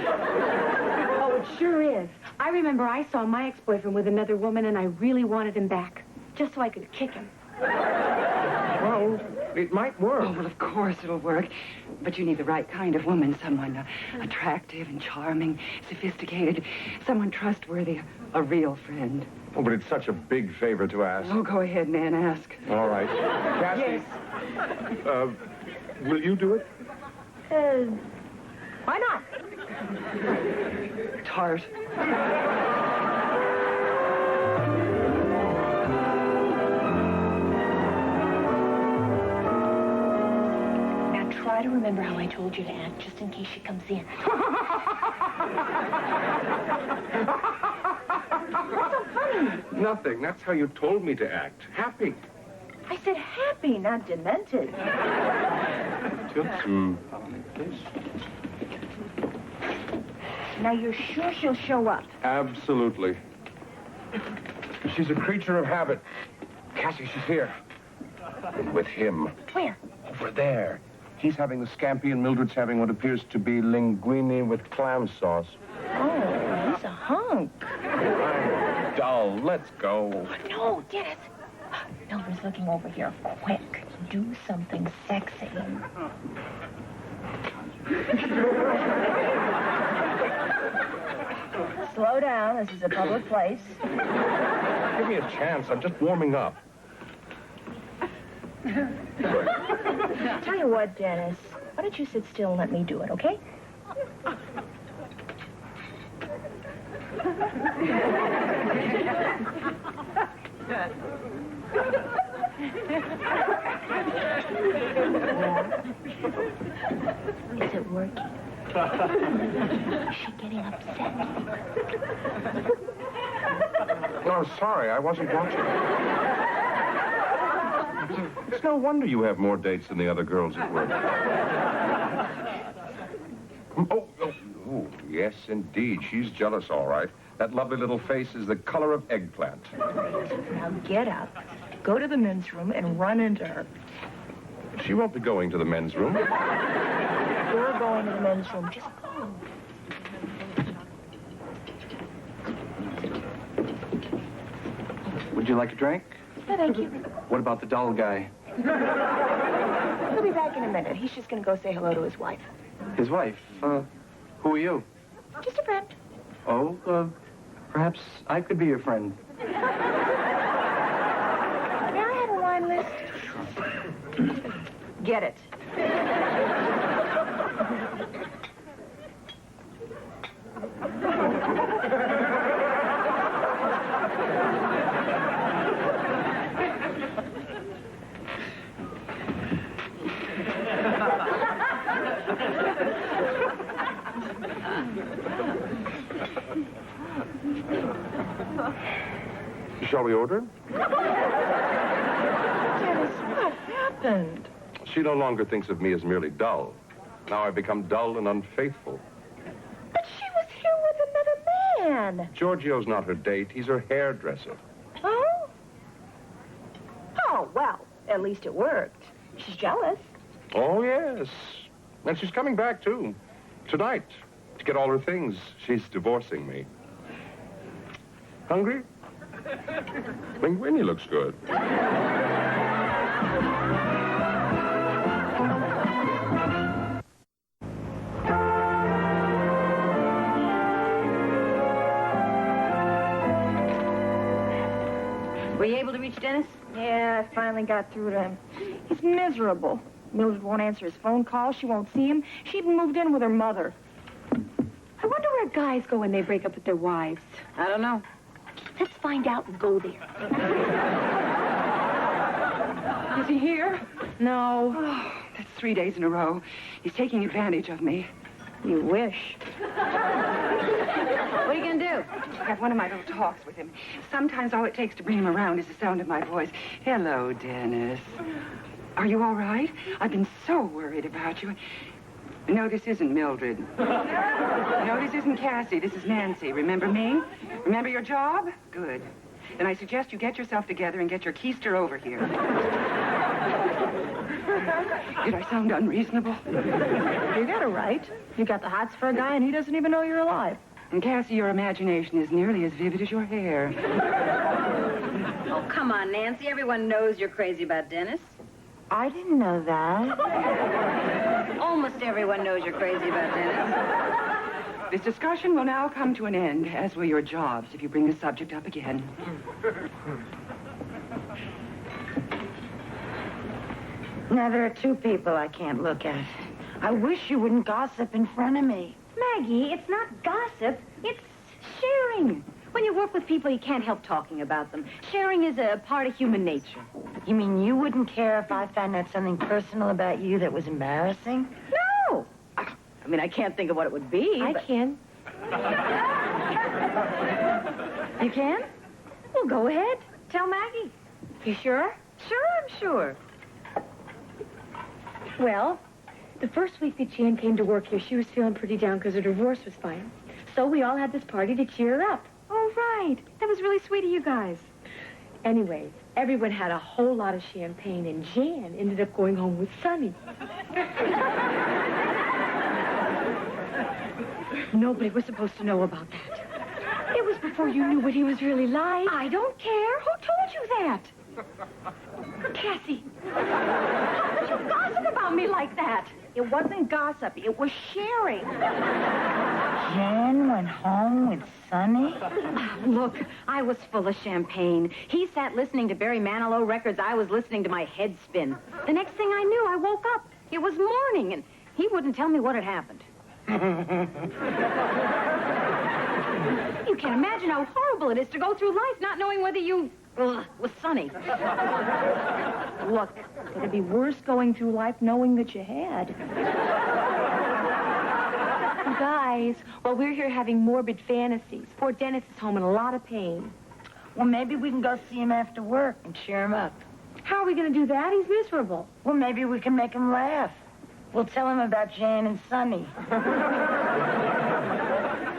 Oh, it sure is. I remember I saw my ex-boyfriend with another woman, and I really wanted him back, just so I could kick him. Well, it might work. Oh, well, of course it'll work. But you need the right kind of woman. Someone attractive and charming, sophisticated, someone trustworthy, a real friend. Oh, but it's such a big favor to ask. Oh, go ahead, man, ask. All right. Cassie, Yes. will you do it? Why not? Tart. Now try to remember how I told you to act, just in case she comes in. What's so funny? Nothing. That's how you told me to act. Happy. I said happy, not demented. Now, you're sure she'll show up? Absolutely. She's a creature of habit. Cassie, she's here. With him. Where? Over there. He's having the scampi and Mildred's having what appears to be linguine with clam sauce. Oh, he's a hunk. I'm dull. Let's go. No, Dennis. Mildred's looking over here. Quick. Do something sexy. Slow down. This is a public place. Give me a chance. I'm just warming up. Tell you what, Dennis. Why don't you sit still and let me do it, okay? Is it working? Is she getting upset? Oh, sorry. I wasn't watching. It's no wonder you have more dates than the other girls at work. Oh, yes, indeed. She's jealous, all right. That lovely little face is the color of eggplant. Now get up, go to the men's room, and run into her. She won't be going to the men's room. You're going to the men's room. Just go. Would you like a drink? No, thank you. What about the dull guy? He'll be back in a minute. He's just going to go say hello to his wife. His wife? Who are you? Just a friend. Oh, perhaps I could be your friend. May I have a wine list? Get it. Shall we order? Dennis, what happened? She no longer thinks of me as merely dull. Now I've become dull and unfaithful. But she was here with another man. Giorgio's not her date. He's her hairdresser. Oh? Oh, well, at least it worked. She's jealous. Oh, yes. And she's coming back, too. Tonight. To get all her things. She's divorcing me. Hungry? Linguine looks good. Were you able to reach Dennis? Yeah, I finally got through to him. He's miserable. Mildred won't answer his phone call. She won't see him. She even moved in with her mother. I wonder where guys go when they break up with their wives. I don't know. Let's find out and go there. Is he here? No. Oh, that's 3 days in a row. He's taking advantage of me. You wish. What are you going to do? do? Have one of my little talks with him. Sometimes all it takes to bring him around is the sound of my voice. Hello, Dennis. Are you all right? I've been so worried about you. No, this isn't Mildred. No, this isn't Cassie. This is Nancy. Remember me? Remember your job? Good. Then I suggest you get yourself together and get your keister over here. Did I sound unreasonable? You got it right. You got the hots for a guy, and he doesn't even know you're alive. And Cassie, your imagination is nearly as vivid as your hair. Oh, come on, Nancy. Everyone knows you're crazy about Dennis. I didn't know that. Almost everyone knows you're crazy about Dennis. This discussion will now come to an end, as will your jobs, if you bring the subject up again. Now, there are two people I can't look at. I wish you wouldn't gossip in front of me. Maggie, it's not gossip. It's sharing. When you work with people, you can't help talking about them. Sharing is a part of human nature. You mean you wouldn't care if I found out something personal about you that was embarrassing? No. I mean, I can't think of what it would be. I can. You can? Well, go ahead. Tell Maggie. You sure? Sure, I'm sure. Well, the first week that Jan came to work here, she was feeling pretty down because her divorce was final. So we all had this party to cheer her up. Oh, right. That was really sweet of you guys. Anyway, everyone had a whole lot of champagne, and Jan ended up going home with Sonny. Nobody was supposed to know about that. It was before you knew what he was really like. I don't care. Who told you that? Cassie. How could you gossip about me like that? It wasn't gossip. It was sharing. Jan went home with Sonny? Look, I was full of champagne. He sat listening to Barry Manilow records. I was listening to my head spin. The next thing I knew, I woke up. It was morning, and he wouldn't tell me what had happened. You can't imagine how horrible it is to go through life not knowing whether you... was Sonny. Look, it'd be worse going through life knowing that you had. You guys, well, we're here having morbid fantasies. Poor Dennis is home in a lot of pain. Well, maybe we can go see him after work and cheer him up. How are we going to do that? He's miserable. Well, maybe we can make him laugh. We'll tell him about Jan and Sonny.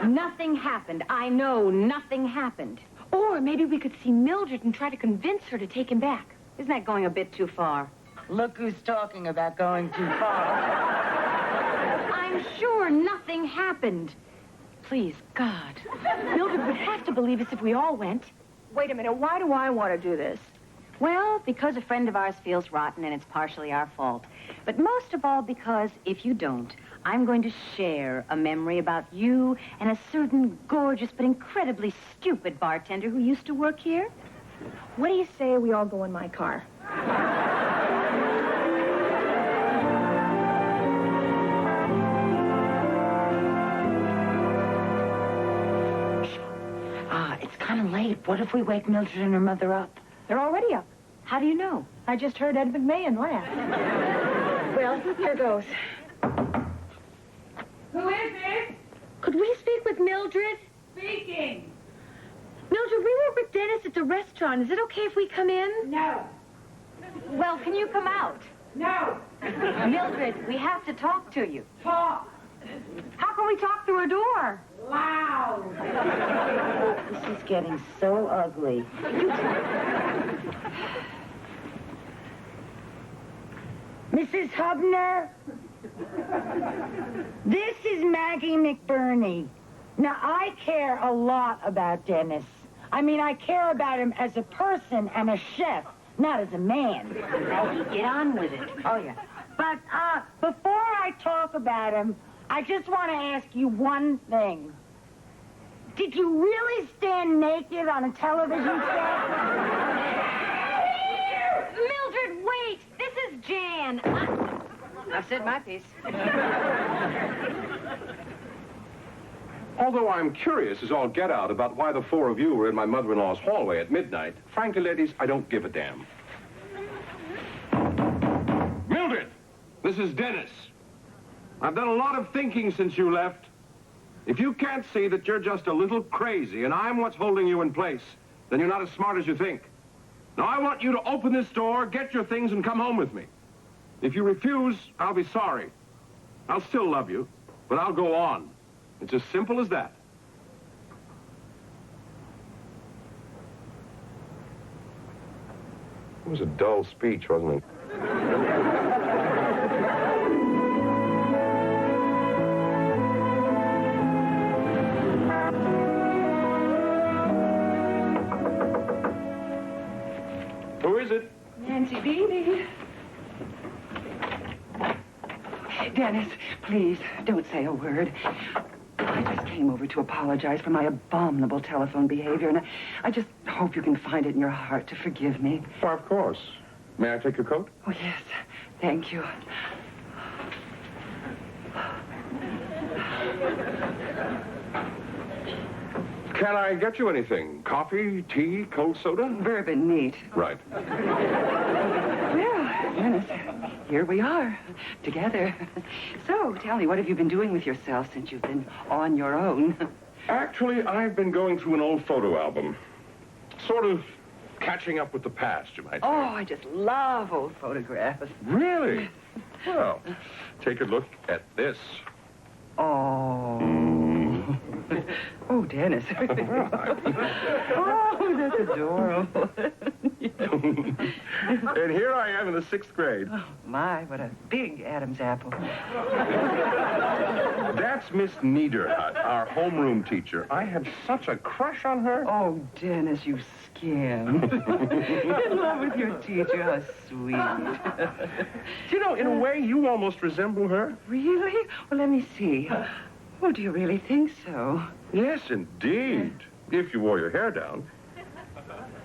Nothing happened. I know nothing happened. Or maybe we could see Mildred and try to convince her to take him back. Isn't that going a bit too far? Look who's talking about going too far. I'm sure nothing happened. Please, God. Mildred would have to believe us if we all went. Wait a minute. Why do I want to do this? Well, because a friend of ours feels rotten and it's partially our fault. But most of all because if you don't, I'm going to share a memory about you and a certain gorgeous but incredibly stupid bartender who used to work here. What do you say we all go in my car? It's kind of late. What if we wake Mildred and her mother up? They're already up. How do you know? I just heard Ed McMahon laugh. Well, here goes. Who is it? Could we speak with Mildred? Speaking. Mildred, we were with Dennis at the restaurant. Is it okay if we come in? No. Well, can you come out? No. Mildred, we have to talk to you. Talk. How can we talk through a door? Loud. This is getting so ugly. Mrs. Hubner? This is Maggie McBurney. Now, I care a lot about Dennis. I mean, I care about him as a person and a chef, not as a man. Maggie, get on with it. Oh, yeah. But before I talk about him, I just want to ask you one thing. Did you really stand naked on a television set? Mildred, wait! This is Jan. I've said my piece. Although I'm curious as all get out about why the four of you were in my mother-in-law's hallway at midnight, frankly, ladies, I don't give a damn. Mildred, this is Dennis. I've done a lot of thinking since you left. If you can't see that you're just a little crazy and I'm what's holding you in place, then you're not as smart as you think. Now, I want you to open this door, get your things, and come home with me. If you refuse, I'll be sorry. I'll still love you, but I'll go on. It's as simple as that. It was a dull speech, wasn't it? Who is it? Nancy Beebe. Dennis, please, don't say a word. I just came over to apologize for my abominable telephone behavior, and I just hope you can find it in your heart to forgive me. Why, of course. May I take your coat? Oh, yes. Thank you. Can I get you anything? Coffee, tea, cold soda? Bourbon neat. Right. Well, Dennis, here we are, together. So, tell me, what have you been doing with yourself since you've been on your own? Actually, I've been going through an old photo album. Sort of catching up with the past, you might say. Oh, I just love old photographs. Really? Well, take a look at this. Oh. Oh, Dennis. Oh, that's adorable. And here I am in the 6th grade. Oh, my, what a big Adam's apple. That's Miss Niederhut, our homeroom teacher. I had such a crush on her. Oh, Dennis, you skin. In love with your teacher, how sweet. You know, in a way, you almost resemble her. Really? Well, let me see. Oh, do you really think so? Yes, indeed. If you wore your hair down.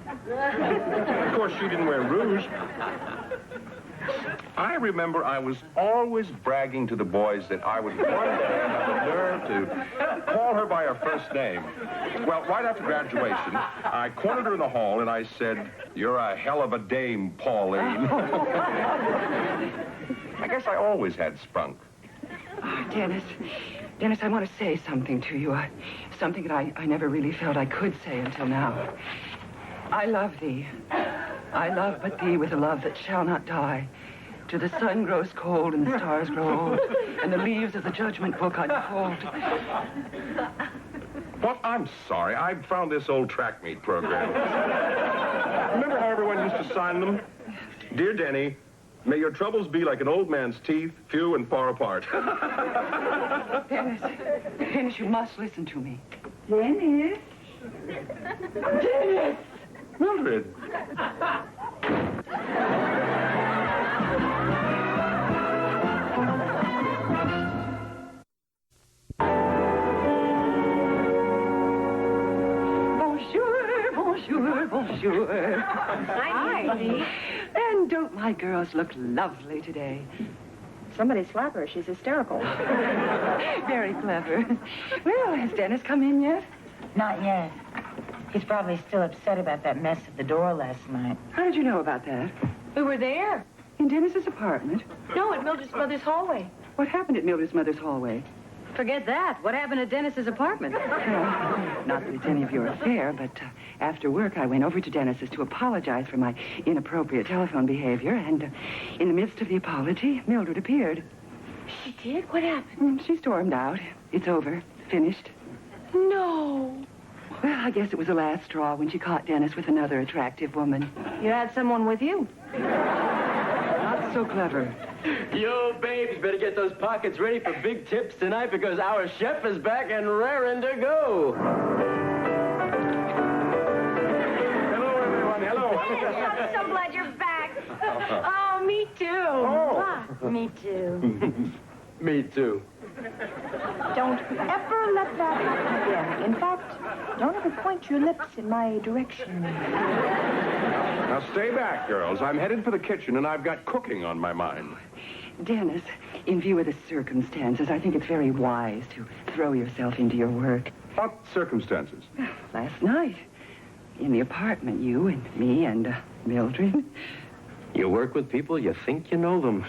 Of course, she didn't wear rouge. I remember I was always bragging to the boys that I would one day have the nerve to call her by her first name. Well, right after graduation, I cornered her in the hall and I said, "You're a hell of a dame, Pauline." I guess I always had spunk. Oh, Dennis, I want to say something to you. Something that I never really felt I could say until now. I love thee. I love but thee with a love that shall not die. Till the sun grows cold and the stars grow old, and the leaves of the judgment book unfold. What? I'm sorry. I found this old track meet program. Remember how everyone used to sign them? Dear Denny, may your troubles be like an old man's teeth, few and far apart. Dennis, you must listen to me. Dennis? Dennis! Mildred. Bonjour. Hi. And don't my girls look lovely today? Somebody slap her. She's hysterical. Very clever. Well, has Dennis come in yet? Not yet. He's probably still upset about that mess at the door last night. How did you know about that? We were there. In Dennis's apartment? No, at Mildred's mother's hallway. What happened at Mildred's mother's hallway? Forget that. What happened at Dennis's apartment? Not that it's any of your affair, but after work I went over to Dennis's to apologize for my inappropriate telephone behavior, and in the midst of the apology, Mildred appeared. She did? What happened? She stormed out. It's over. Finished. No. Well, I guess it was the last straw when she caught Dennis with another attractive woman. You had someone with you. Not so clever. Yo, babes, better get those pockets ready for big tips tonight because our chef is back and raring to go. Hello, everyone. Hello. I'm so glad you're back. Oh, me too. Oh. Me too. Me too. Don't ever let that happen again. In fact, don't ever point your lips in my direction. Now, stay back, girls. I'm headed for the kitchen, and I've got cooking on my mind. Dennis, in view of the circumstances, I think it's very wise to throw yourself into your work. What circumstances? Last night, in the apartment, you and me and Mildred. You work with people, you think you know them.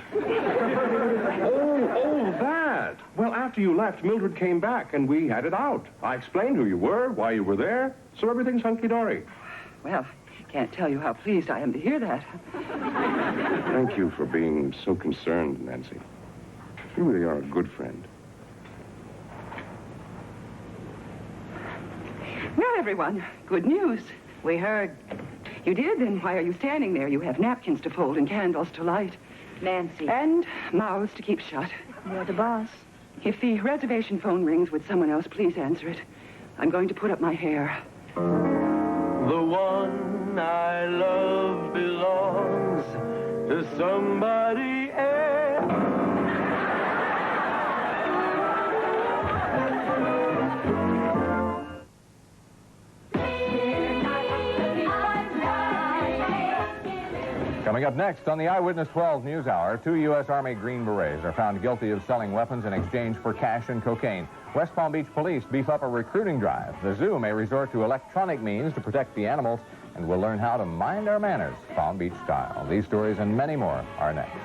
Oh, that. that? Well, after you left, Mildred came back, and we had it out. I explained who you were, why you were there, so everything's hunky-dory. Well, can't tell you how pleased I am to hear that. Thank you for being so concerned, Nancy. You really are a good friend. Well, everyone, good news. We heard. You did? Then why are you standing there? You have napkins to fold and candles to light. Nancy. And mouths to keep shut. You're the boss. If the reservation phone rings with someone else, please answer it. I'm going to put up my hair. The one I love belongs to somebody else. Coming up next on the Eyewitness 12 News Hour, 2 U.S. Army Green Berets are found guilty of selling weapons in exchange for cash and cocaine. West Palm Beach police beef up a recruiting drive. The zoo may resort to electronic means to protect the animals, and we'll learn how to mind our manners, Palm Beach style. These stories and many more are next.